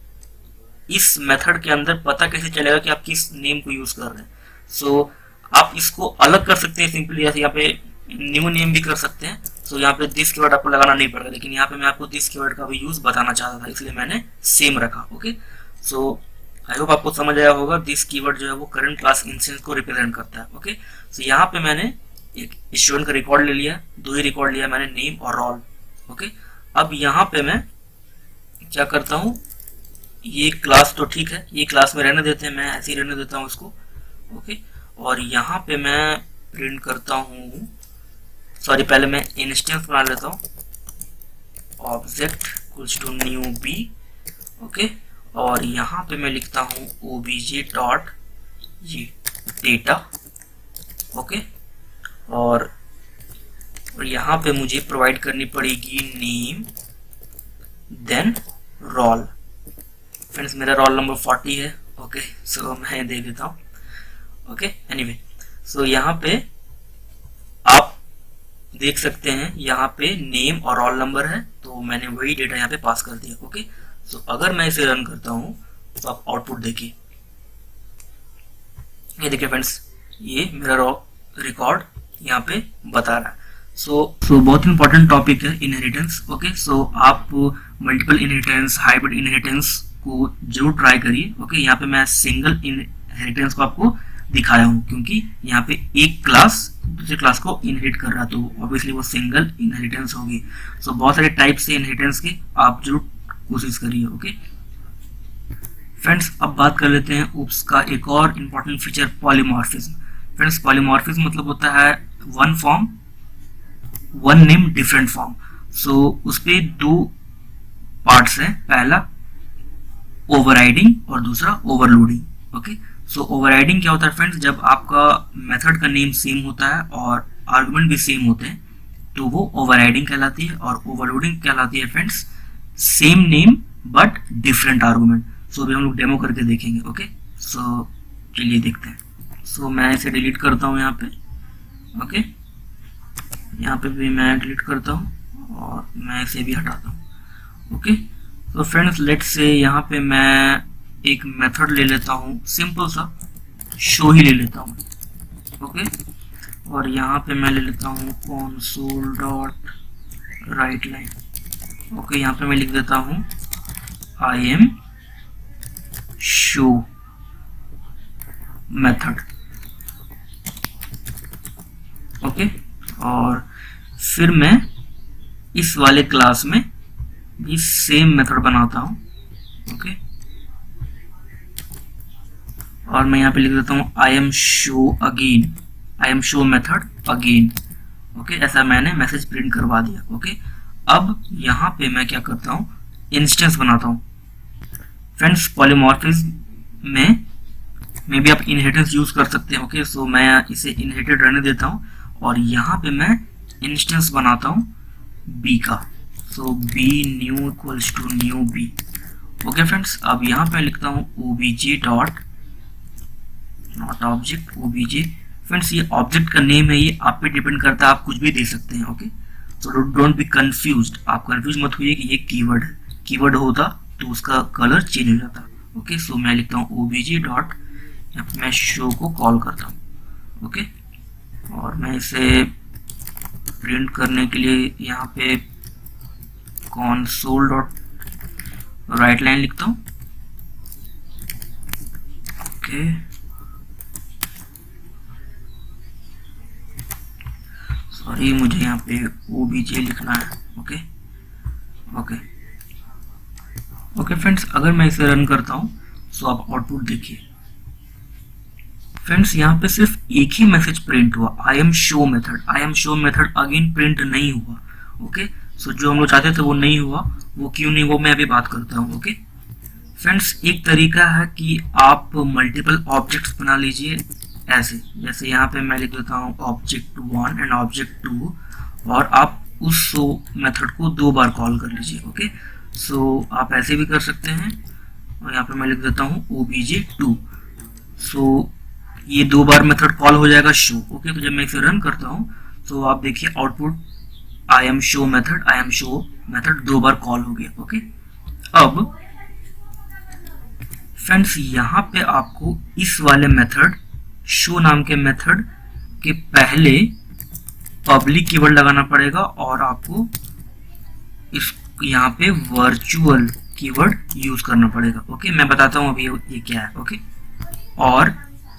इस मेथड के अंदर पता कैसे चलेगा कि आप किस नेम को यूज कर रहे हैं। सो आप इसको अलग कर सकते हैं सिंपली, यहाँ पे न्यू नेम भी कर सकते हैं। सो यहाँ पे दिस कीवर्ड आपको लगाना नहीं पड़ेगा, लेकिन यहाँ पे मैं आपको दिस कीवर्ड का भी यूज बताना चाहता था, इसलिए मैंने सेम रखा। ओके, सो आई होप आपको समझ आया होगा। दिस कीवर्ड जो है वो करंट क्लास इंस्टेंस को रिप्रेजेंट करता है। ओके, सो यहाँ पे मैंने एक स्टूडेंट का रिकॉर्ड ले लिया, दो ही रिकॉर्ड लिया मैंने, नेम और रोल। ओके, अब यहाँ पे मैं क्या करता हूँ, ये क्लास तो ठीक है, ये क्लास में रहने देते हैं, मैं ऐसे ही रहने देता हूँ इसको। ओके, और यहाँ पे मैं प्रिंट करता हूँ, सॉरी पहले मैं इंस्टेंस बना लेता हूँ, object equals to new B. Okay, और यहाँ पे मैं लिखता हूँ obj डॉट ये डेटा। ओके, और यहाँ पे मुझे प्रोवाइड करनी पड़ेगी नेम देन रोल। फ्रेंड्स मेरा रोल नंबर 40 है। ओके, सो मैं दे देता हूँ। ओके, एनीवे, सो यहाँ पे आप देख सकते हैं यहाँ पे नेम और रोल नंबर है, तो मैंने वही डेटा यहाँ पे पास कर दिया। ओके, सो अगर मैं इसे रन करता हूँ तो आप आउटपुट देखिए, ये देखिए फ्रेंड्स, ये मेरा रिकॉर्ड यहाँ पे बता रहा है। सो बहुत इंपॉर्टेंट टॉपिक है इनहेरिटेंस। ओके, सो आप मल्टीपल इनहेरिटेंस, हाइब्रिड इनहेरिटेंस को जरूर ट्राई करिए। ओके, यहाँ पे मैं सिंगल इनहेरिटेंस को आपको दिखाया हूँ क्योंकि यहाँ पे एक क्लास दूसरे क्लास को इनहेरिट कर रहा, तो ऑब्वियसली वो सिंगल इनहेरिटेंस होगी। सो बहुत सारे टाइप से इनहेरिटेंस के आप जरूर कोशिश करिए। ओके फ्रेंड्स, अब बात कर लेते हैं ऊप्स का एक और important feature, polymorphism. Friends, polymorphism मतलब होता है one form one name different form. So उस पे दो पार्ट्स हैं, पहला ओवरराइडिंग और दूसरा ओवरलोडिंग। ओके, सो ओवरराइडिंग क्या होता है फ्रेंड्स, जब आपका मेथड का नेम सेम होता है और आर्गुमेंट भी सेम होते हैं तो वो ओवरराइडिंग कहलाती है, और ओवरलोडिंग कहलाती है friends same name but different argument. So अभी हम लोग डेमो करके देखेंगे। ओके, सो चलिए देखते हैं। सो मैं इसे डिलीट करता हूँ यहाँ पे। ओके, यहाँ पे भी मैं डिलीट करता हूँ और मैं इसे भी हटाता हूँ। ओके, तो फ्रेंड्स लेट्स से यहाँ पे मैं एक मेथड ले लेता हूँ, सिंपल सा शो ही ले लेता हूँ। ओके, और यहाँ पे मैं ले लेता हूँ console dot right line. Okay, यहाँ पे मैं लिख देता हूँ आई एम शो मेथड। ओके, और फिर मैं इस वाले क्लास में भी सेम मेथड बनाता हूँ। ओके, और मैं यहाँ पे लिख देता हूँ आई am show again, I am show method again. Okay, ऐसा मैंने मैसेज प्रिंट करवा दिया। ओके, अब यहाँ पे मैं क्या करता हूँ, इंस्टेंस बनाता हूँ। फ्रेंड्स, पॉलीमॉर्फिज्म में भी आप इनहेरिटेंस यूज कर सकते हैं। ओके, सो मैं इसे इनहेरिटेड रहने देता हूँ और यहाँ पे मैं इंस्टेंस बनाता हूँ बी का। So B new equals to new B. Okay friends, अब यहाँ पे लिखता हूँ OBJ dot not object OBJ. Friends, ये ऑब्जेक्ट का नेम है, ये आप पे डिपेंड करता है, आप कुछ भी दे सकते हैं। Okay, so don't be confused, आप कंफ्यूज मत होइए कि ये कीवर्ड है, कीवर्ड होता तो उसका कलर चेंज हो जाता। ओके, सो मैं लिखता हूँ ओबीजे डॉट, यहाँ पे मैं शो को कॉल करता हूँ। ओके, और मैं इसे प्रिंट करने के लिए यहाँ पे console डॉट राइट लाइन लिखता हूँ। ओके, सॉरी मुझे यहाँ पे ओबीजे लिखना है। ओके ओके ओके फ्रेंड्स, अगर मैं इसे रन करता हूँ तो आप आउटपुट देखिए। फ्रेंड्स, यहाँ पे सिर्फ एक ही मैसेज प्रिंट हुआ, आई am show method. I am show method again print नहीं हुआ। ओके, सो जो हम लोग चाहते थे वो नहीं हुआ, वो क्यों नहीं हुआ मैं अभी बात करता हूँ। ओके फ्रेंड्स, एक तरीका है कि आप मल्टीपल ऑब्जेक्ट्स बना लीजिए ऐसे, जैसे यहाँ पे मैं लिख देता हूँ ऑब्जेक्ट 1 एंड ऑब्जेक्ट 2, और आप उस मेथड को 2 बार कॉल कर लीजिए। ओके, सो आप ऐसे भी कर सकते हैं, और यहाँ पे मैं लिख देता हूँ obj2। सो ये 2 बार मेथड कॉल हो जाएगा शो। ओके, तो जब मैं इसे रन करता हूँ तो आप देखिए output I am show method, I am show method 2 bar call हो गया। ओके, अब फ्रेंड्स यहाँ पे आपको इस वाले मेथड शो नाम के मेथड के पहले पब्लिक कीवर्ड लगाना पड़ेगा, और आपको इस यहाँ पे वर्चुअल कीवर्ड यूज करना पड़ेगा। ओके, मैं बताता हूँ अभी ये क्या है। ओके, और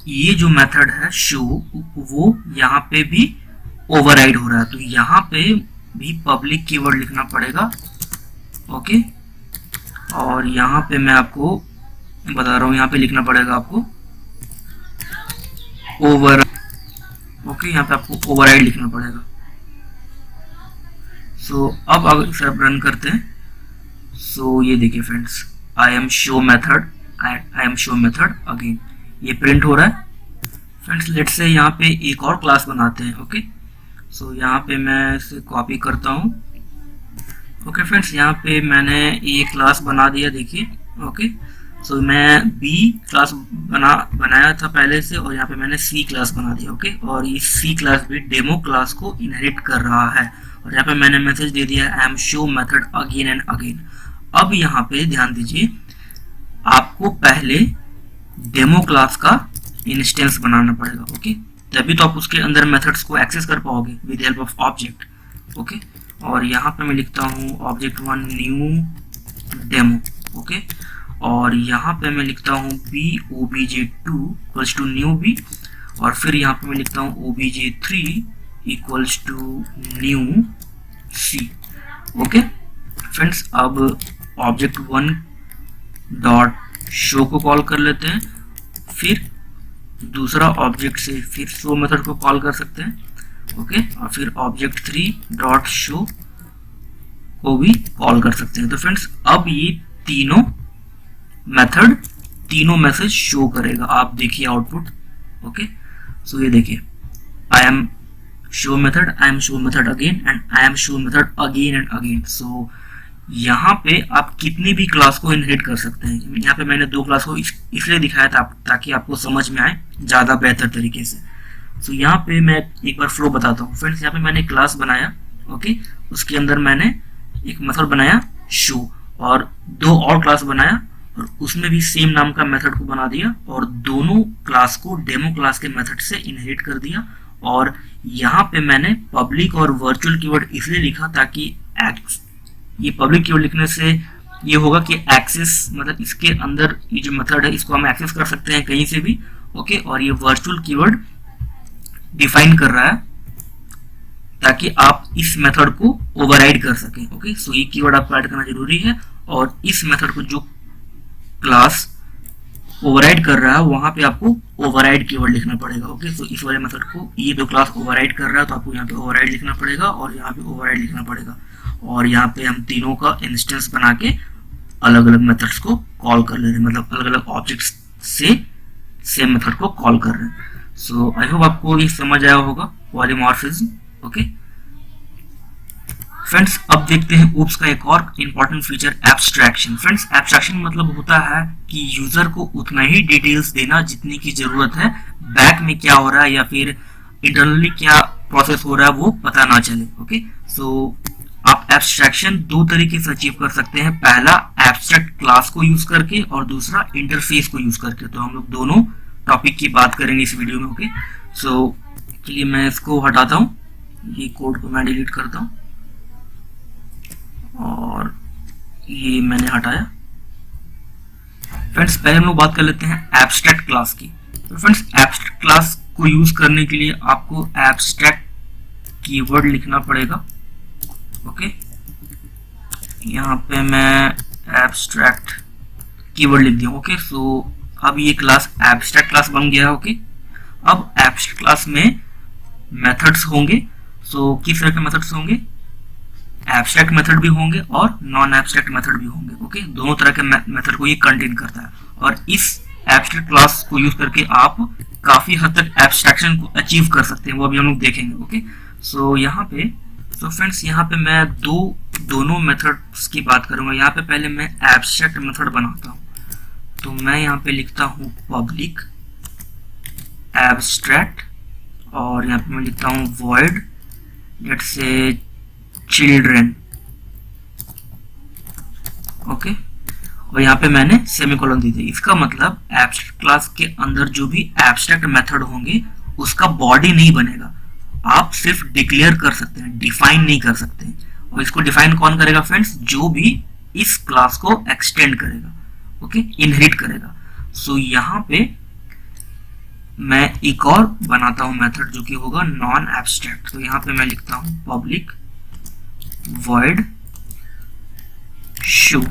ये जो मेथड है शो, वो यहाँ पे भी ओवरराइड हो रहा है, तो यहाँ पे भी पब्लिक कीवर्ड लिखना पड़ेगा। ओके, और यहाँ पे मैं आपको बता रहा हूँ, यहाँ पे लिखना पड़ेगा आपको ओवर। ओके, यहाँ पे आपको ओवरराइड लिखना पड़ेगा। सो अब अगर इसे रन करते हैं, सो ये देखिए friends, I am show method, I am show method again, ये प्रिंट हो रहा है। फ्रेंड्स, लेट्स से यहाँ पे एक और क्लास बनाते हैं। ओके, सो यहाँ पे मैं इसे कॉपी करता हूँ। ओके फ्रेंड्स, यहाँ पे मैंने ये क्लास बना दिया, देखिए। ओके, सो मैं बी क्लास बनाया था पहले से, और यहाँ पे मैंने सी क्लास बना दिया। ओके, और ये सी क्लास भी डेमो क्लास को इनहेरिट कर रहा है, और यहाँ पे मैंने मैसेज दे दिया आई am show method again and again. अब यहाँ पे ध्यान दीजिए, आपको पहले डेमो क्लास का इंस्टेंस बनाना पड़ेगा। ओके, तभी तो आप उसके अंदर मेथड्स को एक्सेस कर पाओगे with help of object. Okay, और यहाँ पे मैं लिखता हूँ ऑब्जेक्ट 1 न्यू डेमो। ओके, और यहाँ पे मैं लिखता हूँ B obj2 equals to new B, और फिर यहाँ पे मैं लिखता हूँ obj3 equals to new C. Okay friends, अब ऑब्जेक्ट 1 डॉट शो को कॉल कर लेते हैं, फिर दूसरा ऑब्जेक्ट से फिर शो मेथड को कॉल कर सकते हैं। ओके, और फिर ऑब्जेक्ट 3 डॉट शो को भी कॉल कर सकते हैं। तो फ्रेंड्स, अब ये तीनों मेथड तीनों मैसेज शो करेगा। आप देखिए आउटपुट। ओके, सो ये देखिए, I am show method, I am show method again, and I am show method again and again. So यहाँ पे आप कितनी भी क्लास को इनहेरिट कर सकते हैं। यहाँ पे मैंने 2 क्लास को इसलिए दिखाया था ताकि आपको समझ में आए ज़्यादा बेहतर तरीके से। सो यहाँ पे मैं एक बार फ्लो बताता हूँ। फ्रेंड्स, यहाँ पे मैंने क्लास बनाया। ओके, उसके अंदर मैंने एक मेथड बनाया शो, और 2 और क्लास बनाया, और उसमें भी सेम नाम का मेथड को बना दिया, और दोनों क्लास को डेमो क्लास के मेथड से इनहेरिट कर दिया। और यहाँ पे मैंने पब्लिक और वर्चुअल कीवर्ड इसलिए लिखा ताकि ये पब्लिक कीवर्ड लिखने से ये होगा कि एक्सेस, मतलब इसके अंदर ये जो मेथड है इसको हम एक्सेस कर सकते हैं कहीं से भी। ओके, और ये वर्चुअल कीवर्ड डिफाइन कर रहा है ताकि आप इस मेथड को ओवरराइड कर सकें। ओके, सो ये कीवर्ड आपको ऐड करना जरूरी है, और इस मेथड को जो क्लास ओवरराइड कर रहा है वहां पे आपको ओवरराइड कीवर्ड लिखना पड़ेगा। ओके, सो इस वाले मेथड को ये 2 क्लास ओवरराइड कर रहा है तो आपको यहाँ पे ओवरराइड लिखना पड़ेगा, और यहाँ पे ओवरराइड लिखना पड़ेगा, और यहाँ पे हम तीनों का इंस्टेंस बना के अलग अलग मेथड्स को कॉल कर ले रहे हैं, मतलब अलग अलग ऑब्जेक्ट्स से सेम मेथड को कॉल कर रहे हैं। सो आई होप आपको ये समझ आया होगा पॉलीमॉर्फिज्म। ओके फ्रेंड्स, अब देखते हैं ऊप्स का एक और important feature, abstraction. Friends, abstraction मतलब होता है कि यूजर को उतना ही डिटेल्स देना जितनी की जरूरत है, बैक में क्या हो रहा है या फिर इंटरनली क्या प्रोसेस हो रहा है वो पता ना चले। ओके, सो आप एब्स्ट्रैक्शन 2 तरीके से अचीव कर सकते हैं। पहला एब्स्ट्रैक्ट क्लास को यूज करके, और दूसरा इंटरफेस को यूज करके। तो हम लोग दोनों टॉपिक की बात करेंगे इस वीडियो में। ओके, सो चलिए मैं इसको हटाता हूँ, ये कोड को मैं डिलीट करता हूँ, और ये मैंने हटाया। फ्रेंड्स, पहले हम लोग बात कर लेते हैं एब्स्ट्रैक्ट क्लास की। तो फ्रेंड्स, एब्स्ट्रैक्ट क्लास को यूज करने के लिए आपको एब्स्ट्रैक्ट कीवर्ड लिखना पड़ेगा। ओके, यहाँ पे मैं एब्स्ट्रैक्ट कीवर्ड लिख दिया। ओके, सो अब ये क्लास एब्स्ट्रैक्ट क्लास बन गया है। ओके, अब एब्स्ट्रैक्ट क्लास में मेथड्स होंगे। सो किस तरह के मेथड्स होंगे? एब्स्ट्रैक्ट मेथड भी होंगे और नॉन एब्स्ट्रैक्ट मेथड भी होंगे। ओके, दोनों तरह के मेथड को ये कंटेन करता है, और इस एब्स्ट्रैक्ट क्लास को यूज करके आप काफी हद तक एब्स्ट्रैक्शन को अचीव कर सकते हैं, वो अभी हम लोग देखेंगे। ओके, सो यहाँ पे फ्रेंड्स, यहाँ पे मैं दोनों मेथड्स की बात करूंगा। यहाँ पे पहले मैं एब्स्ट्रैक्ट मेथड बनाता हूँ, तो मैं यहाँ पे लिखता हूँ पब्लिक एब्स्ट्रैक्ट, और यहाँ पे मैं लिखता हूँ void let's say children. Okay, और यहाँ पे मैंने सेमीकोलन दी थी। इसका मतलब एब्स्ट्रैक्ट क्लास के अंदर जो भी एब्स्ट्रैक्ट मेथड होंगे उसका बॉडी नहीं बनेगा, आप सिर्फ डिक्लेयर कर सकते हैं, डिफाइन नहीं कर सकते। और इसको डिफाइन कौन करेगा फ्रेंड्स? जो भी इस क्लास को एक्सटेंड करेगा, ओके, इनहेरिट करेगा। सो यहाँ पे मैं एक और बनाता हूं मेथड जो कि होगा नॉन एब्स्ट्रैक्ट। तो यहाँ पे मैं लिखता हूं पब्लिक void show।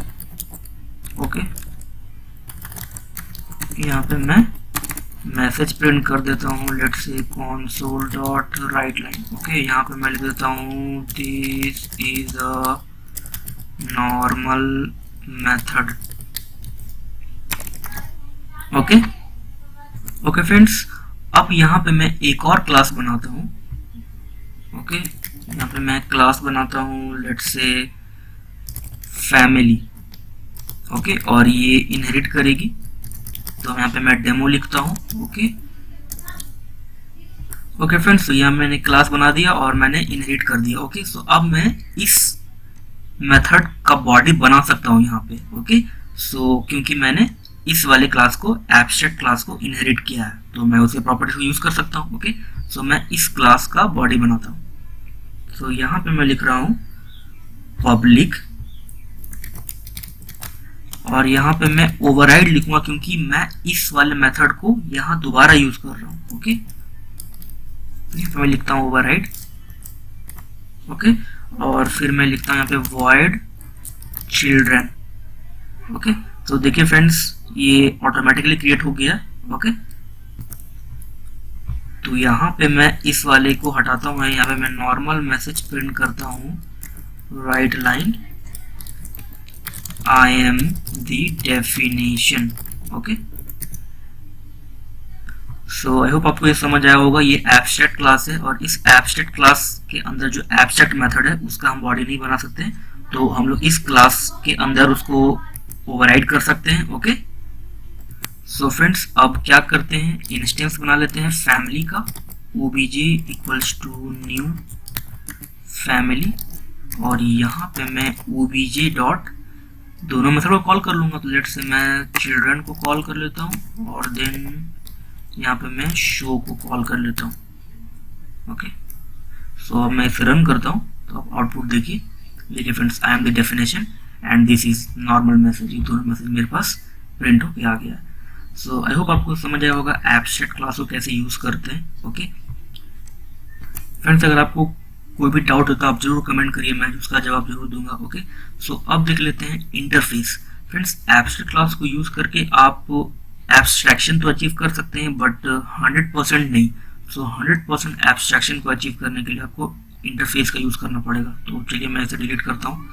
ओके, यहाँ पे मैं मैसेज प्रिंट कर देता हूँ, let's say console dot right line. Okay, यहाँ पे मैं लिख देता हूँ this is a normal method. Okay okay friends, अब यहाँ पे मैं एक और क्लास बनाता हूँ। ओके, यहाँ पे मैं क्लास बनाता हूँ लेट्स से फैमिली। ओके, और ये इनहेरिट करेगी। तो यहाँ पे मैं डेमो लिखता हूँ। ओके ओके फ्रेंड्स, तो यहाँ मैंने क्लास बना दिया और मैंने इनहेरिट कर दिया। ओके, सो अब मैं इस मेथड का बॉडी बना सकता हूँ यहाँ पे। ओके, सो क्योंकि मैंने इस वाले क्लास को, एब्स्ट्रैक्ट क्लास को इनहेरिट किया है, तो मैं उसके प्रॉपर्टीज को यूज कर सकता हूँ। ओके, सो मैं इस क्लास का बॉडी बनाता हूँ। सो यहाँ पे मैं लिख रहा हूँ पब्लिक, और यहाँ पे मैं ओवरराइड लिखूंगा क्योंकि मैं इस वाले मेथड को यहाँ दोबारा यूज कर रहा हूँ। ओके, यहाँ पे मैं लिखता हूँ ओवरराइड। ओके, और फिर मैं लिखता हूँ यहाँ पे void children। ओके, तो देखिए फ्रेंड्स, ये ऑटोमेटिकली क्रिएट हो गया। ओके, तो यहाँ पे मैं इस वाले को हटाता हूँ। यहाँ पे मैं नॉर्मल मैसेज प्रिंट करता हूँ, right line I am the definition। Okay, so I hope आपको ये समझ आया होगा। ये एब्स्ट्रैक्ट क्लास है, और इस एब्स्ट्रैक्ट क्लास के अंदर जो एब्स्ट्रैक्ट मेथड है उसका हम बॉडी नहीं बना सकते, तो हम लोग इस क्लास के अंदर उसको ओवरराइड कर सकते हैं। ओके, सो फ्रेंड्स, अब क्या करते हैं, इंस्टेंस बना लेते हैं फैमिली का, obj equals to new family, और यहाँ पे मैं obj डॉट दोनों मेथड को कॉल कर लूंगा। तो लेट से मैं चिल्ड्रन को कॉल कर लेता हूँ, और देन यहाँ पे मैं शो को कॉल कर लेता हूँ। ओके, सो अब मैं इसे रन करता हूँ, तो अब आउटपुट देखिए। देखिए friends, I am the definition and this is normal message. ये दोनों मैसेज मेरे पास प्रिंट होके आ गया। सो आई होप आपको समझ आया होगा एब्स्ट्रैक्ट क्लास को कैसे यूज करते हैं। ओके फ्रेंड्स, अगर आपको कोई भी डाउट हो तो आप जरूर कमेंट करिए, मैं उसका जवाब जरूर दूंगा। ओके, सो अब देख लेते हैं इंटरफेस। फ्रेंड्स, एब्स्ट्रैक्ट क्लास को यूज करके आप एब्स्ट्रैक्शन तो अचीव कर सकते हैं, बट 100% नहीं। सो 100% एब्स्ट्रैक्शन को अचीव करने के लिए आपको इंटरफेस का यूज करना पड़ेगा। तो चलिए मैं इसे डिलीट करता हूँ।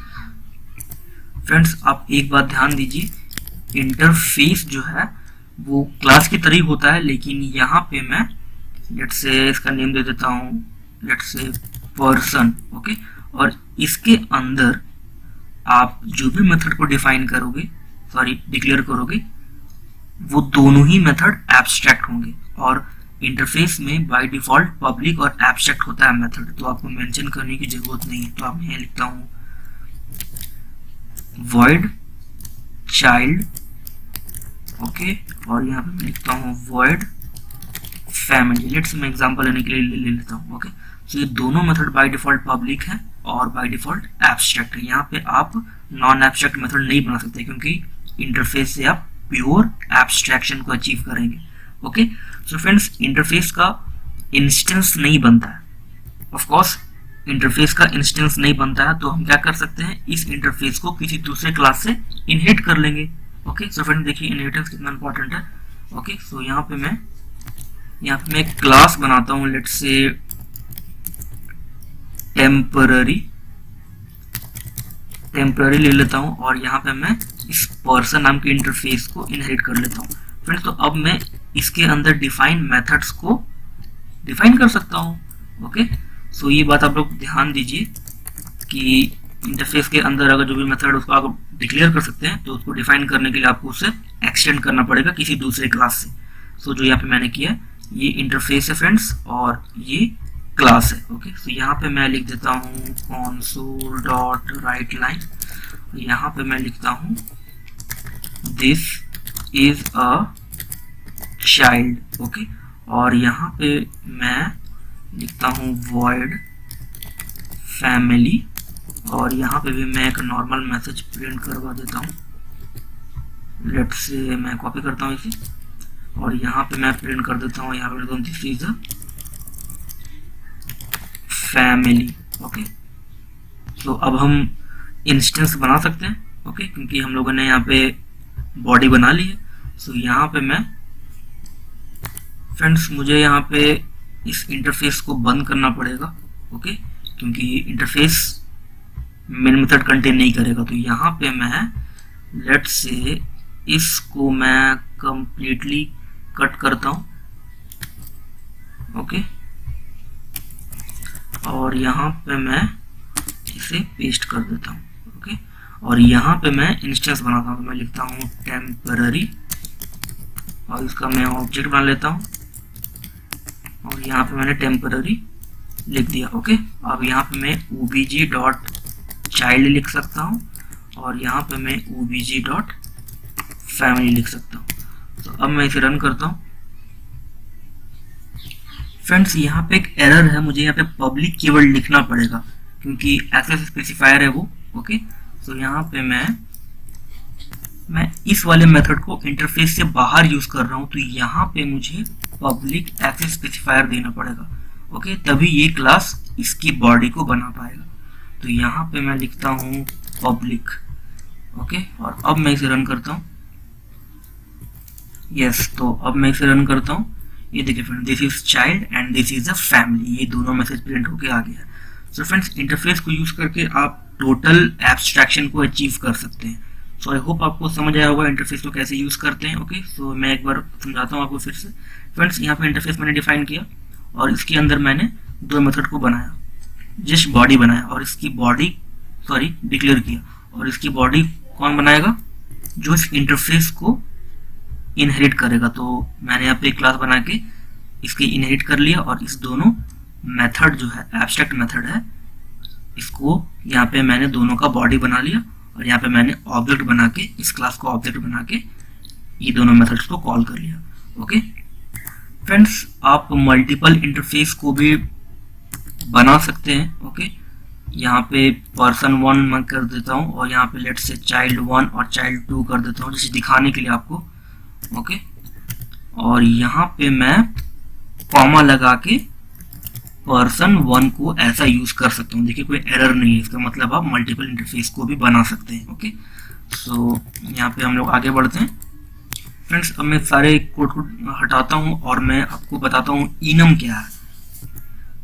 फ्रेंड्स, आप एक बात ध्यान दीजिए, इंटरफेस जो है वो क्लास की तरह होता है, लेकिन यहाँ पे मैं लेट से इसका नेम दे देता हूँ, लेट से पर्सन। ओके, और इसके अंदर आप जो भी मेथड को डिफाइन करोगे, डिक्लेयर करोगे, वो दोनों ही मेथड एब्स्ट्रैक्ट होंगे। और इंटरफेस में बाय डिफॉल्ट पब्लिक और एब्स्ट्रैक्ट होता है मेथड, तो आपको मेंशन करने की जरूरत नहीं है। तो आप यहाँ लिखता हूँ void child। ओके, और यहाँ पे मैं लिखता हूँ void family। लेट्स मैं एग्जांपल लेने के लिए ले लेता हूँ। ओके, तो ये दोनों मेथड बाय डिफॉल्ट पब्लिक है और बाय डिफॉल्ट एब्स्ट्रैक्ट है। यहाँ पे आप नॉन एब्स्ट्रैक्ट मेथड नहीं बना सकते, क्योंकि इंटरफेस से आप प्योर एब्स्ट्रैक्शन को अचीव करेंगे। ओके, सो फ्रेंड्स, इंटरफेस का इंस्टेंस नहीं बनता है। ऑफ कोर्स इंटरफेस का इंस्टेंस नहीं बनता है, तो हम क्या कर सकते हैं, इस इंटरफेस को किसी दूसरे क्लास से इनहेरिट कर लेंगे। ओके, सो फ्रेंड्स देखिए इनहेरिटेंस कितना इंपॉर्टेंट है। ओके, सो यहाँ पे मैं एक क्लास बनाता हूँ, लेट्स से टेम्पररी ले लेता हूँ, और यहाँ पे मैं इस पर्सन नाम के इंटरफेस को इनहेरिट कर लेता हूँ। फ्रेंड्स, तो अब मैं इसके अंदर डिफाइन मेथड्स को डिफाइन कर सकता हूँ। ओके, सो ये बात आप लोग ध्यान दीजिए कि इंटरफेस के अंदर अगर जो भी मेथड उसको आप डिक्लेयर कर सकते हैं, तो उसको डिफाइन करने के लिए आपको उसे एक्सटेंड करना पड़ेगा किसी दूसरे क्लास से। सो जो यहाँ पे मैंने किया, ये इंटरफेस है फ्रेंड्स, और ये क्लास है। ओके, तो यहाँ पे मैं लिख देता हूँ console डॉट राइट लाइन। यहाँ पे मैं लिखता हूँ this is a child. Okay, और यहाँ पे मैं लिखता हूँ void family, और यहाँ पे भी मैं एक नॉर्मल मैसेज प्रिंट करवा देता हूँ। लेट से मैं कॉपी करता हूँ इसे, और यहाँ पे मैं प्रिंट कर देता हूँ, यहाँ पे लिखता हूँ this is a family. Okay, तो अब हम इंस्टेंस बना सकते हैं। ओके, क्योंकि हम लोगों ने यहाँ पे बॉडी बना ली है। सो यहाँ पे मैं फ्रेंड्स, मुझे यहाँ पे इस इंटरफेस को बंद करना पड़ेगा। ओके, क्योंकि इंटरफेस मेन मेथड कंटेन नहीं करेगा। तो यहाँ पे मैं लेट से इसको मैं कंप्लीटली कट करता हूँ। ओके, और यहाँ पे मैं इसे पेस्ट कर देता हूँ। ओके, और यहाँ पे मैं इंस्टेंस बनाता हूँ, तो मैं लिखता हूँ टेम्पररी और इसका मैं ऑब्जेक्ट बना लेता हूँ और यहाँ पे मैंने टेम्पररी लिख दिया। ओके, अब यहाँ पे मैं obj.child लिख सकता हूँ और यहाँ पे मैं obj.family लिख सकता हूँ। तो अब मैं इसे रन करता हूँ। फ्रेंड्स, यहाँ पे एक एरर है, मुझे यहाँ पे पब्लिक कीवर्ड लिखना पड़ेगा क्योंकि एक्सेस स्पेसिफायर है वो। ओके, तो यहाँ पे मैं इस वाले मेथड को इंटरफेस से बाहर यूज कर रहा हूँ, तो यहाँ पे मुझे पब्लिक एक्सेस स्पेसिफायर देना पड़ेगा। ओके, तभी ये क्लास इसकी बॉडी को बना पाएगा। तो यहाँ पे मैं लिखता हूँ पब्लिक। ओके, और अब मैं इसे रन करता हूँ। यस, तो अब मैं इसे रन करता हूँ। ये देखिए friends, this is child and this is a family, ये दोनों मैसेज प्रिंट होके आ गया। सो फ्रेंड्स, इंटरफेस को यूज करके आप टोटल एब्स्ट्रैक्शन को अचीव कर सकते हैं। सो आई होप आपको समझ आया होगा इंटरफेस को कैसे यूज करते हैं। ओके, सो मैं एक बार समझाता हूँ आपको फिर से। फ्रेंड्स, यहाँ पे इंटरफेस मैंने डिफाइन किया और इसके अंदर मैंने दो मेथड को बनाया, जस्ट बॉडी बनाया और इसकी बॉडी डिक्लेयर किया। और इसकी बॉडी कौन बनाएगा? जो इस इंटरफेस को इनहेरिट करेगा। तो मैंने यहाँ पे क्लास बना के इसके इनहेरिट कर लिया और इस दोनों मेथड जो है एब्स्ट्रैक्ट मेथड है, इसको यहाँ पे मैंने दोनों का बॉडी बना लिया और यहाँ पे मैंने ऑब्जेक्ट बना के इस क्लास को ऑब्जेक्ट बना के ये दोनों मेथड्स को कॉल कर लिया। ओके फ्रेंड्स, आप मल्टीपल इंटरफेस को भी बना सकते हैं। ओके, यहाँ पे पर्सन 1 मैं कर देता हूँ और यहाँ पे लेट्स से चाइल्ड 1 और चाइल्ड 2 कर देता हूँ, जिसे दिखाने के लिए आपको। ओके, और यहाँ पे मैं कॉमा लगा के पर्सन 1 को ऐसा यूज कर सकता हूँ। देखिए, कोई एरर नहीं है, इसका मतलब आप मल्टीपल इंटरफेस को भी बना सकते हैं। ओके, सो यहाँ पे हम लोग आगे बढ़ते हैं। फ्रेंड्स, अब मैं सारे कोड को हटाता हूँ और मैं आपको बताता हूँ इनम क्या है।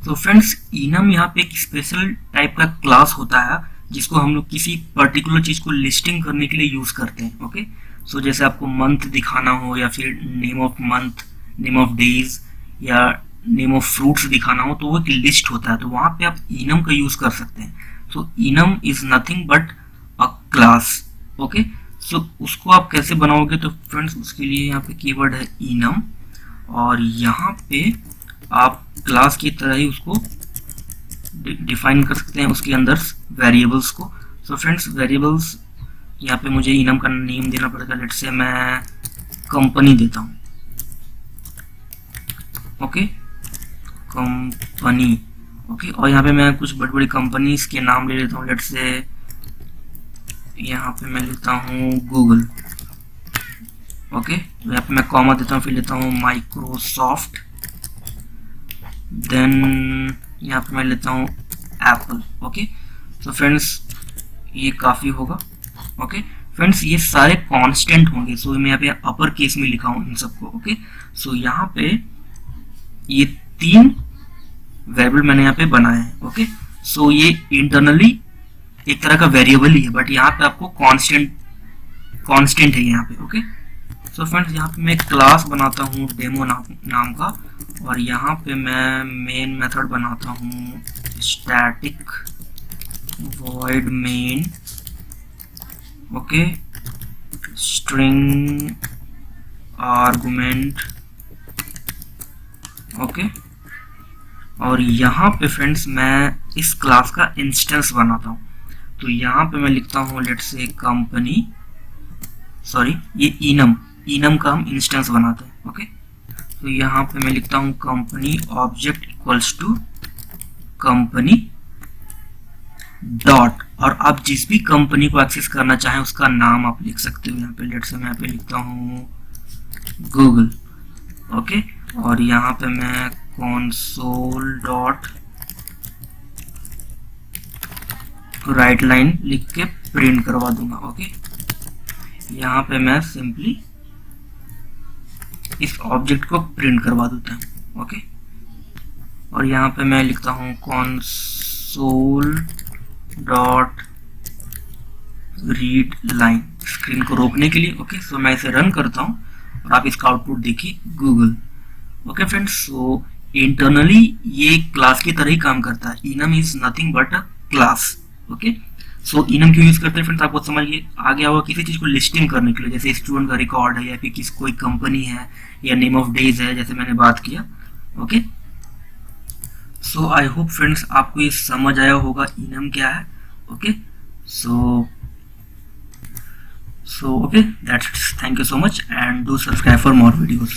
तो फ्रेंड्स, इनम यहाँ पे एक स्पेशल टाइप का क्लास होता है जिसको हम लोग किसी पर्टिकुलर चीज को लिस्टिंग करने के लिए यूज करते हैं। ओके, सो जैसे आपको मंथ दिखाना हो या फिर name of month, name of days या नेम ऑफ फ्रूट्स दिखाना हो, तो वो एक लिस्ट होता है, तो वहां पे आप इनम का यूज कर सकते हैं। So enum is nothing but a class. Okay, so उसको आप कैसे बनाओगे? तो फ्रेंड्स, उसके लिए यहाँ पे कीवर्ड है इनम और यहाँ पे आप क्लास की तरह ही उसको डिफाइन कर सकते हैं, उसके अंदर वेरिएबल्स को। सो फ्रेंड्स, वेरिएबल्स यहाँ पे मुझे इनम का नेम देना पड़ेगा। लेट्स से मैं कंपनी देता हूँ। Okay, company. ओके, और यहाँ पे मैं कुछ बड़ी बड़ी कंपनीज के नाम ले लेता हूँ। लेट्स से यहाँ पे मैं लेता हूँ गूगल। ओके, यहाँ पे मैं कॉमा देता हूँ, फिर लेता हूँ माइक्रोसॉफ्ट, देन यहाँ पे मैं लेता हूँ एप्पल। ओके, तो फ्रेंड्स, ये काफ़ी होगा। ओके फ्रेंड्स, ये सारे कांस्टेंट होंगे। सो मैं यहाँ पे अपर केस में लिखा हूँ इन सबको। ओके, सो यहाँ पे ये 3 वेरिएबल मैंने यहाँ पे बनाए हैं। ओके, सो ये इंटरनली एक तरह का वेरिएबल ही है, बट यहाँ पे आपको कांस्टेंट है यहाँ पे। ओके, सो फ्रेंड्स, यहाँ पे मैं एक क्लास बनाता हूँ डेमो नाम का और यहाँ पे मैं मेन मेथड बनाता हूँ static void main। Okay, string argument. Okay, और यहाँ पे फ्रेंड्स मैं इस क्लास का इंस्टेंस बनाता हूँ। तो यहाँ पे मैं लिखता हूँ लेट्स से कंपनी, ये इनम का हम इंस्टेंस बनाते हैं। ओके, तो यहाँ पे मैं लिखता हूँ company object equals to company dot, और आप जिस भी कंपनी को एक्सेस करना चाहें उसका नाम आप लिख सकते हो। यहाँ पे लेट्स से मैं यहाँ पे लिखता हूँ गूगल। ओके, और यहाँ पे मैं console डॉट राइट लाइन लिख के प्रिंट करवा दूंगा। ओके, यहाँ पे मैं सिंपली इस ऑब्जेक्ट को प्रिंट करवा देता हूँ। ओके, और यहाँ पे मैं लिखता हूँ console dot read line, screen को रोकने के लिए। ओके, सो मैं इसे रन करता हूँ और आप इसका आउटपुट देखिए गूगल। ओके फ्रेंड्स, सो इंटरनली ये क्लास की तरह ही काम करता है। Enum is nothing but a class. Okay, so enum क्यों यूज करते हैं फ्रेंड्स, आपको समझ आ गया होगा। किसी चीज को लिस्टिंग करने के लिए, जैसे स्टूडेंट का रिकॉर्ड है या फिर किसी कोई कंपनी है या नेम ऑफ डेज है, जैसे मैंने बात किया। Okay, so I hope friends आपको ये समझ आया होगा इनम क्या है। Okay, so okay, that's, thank you so much and do subscribe for more videos.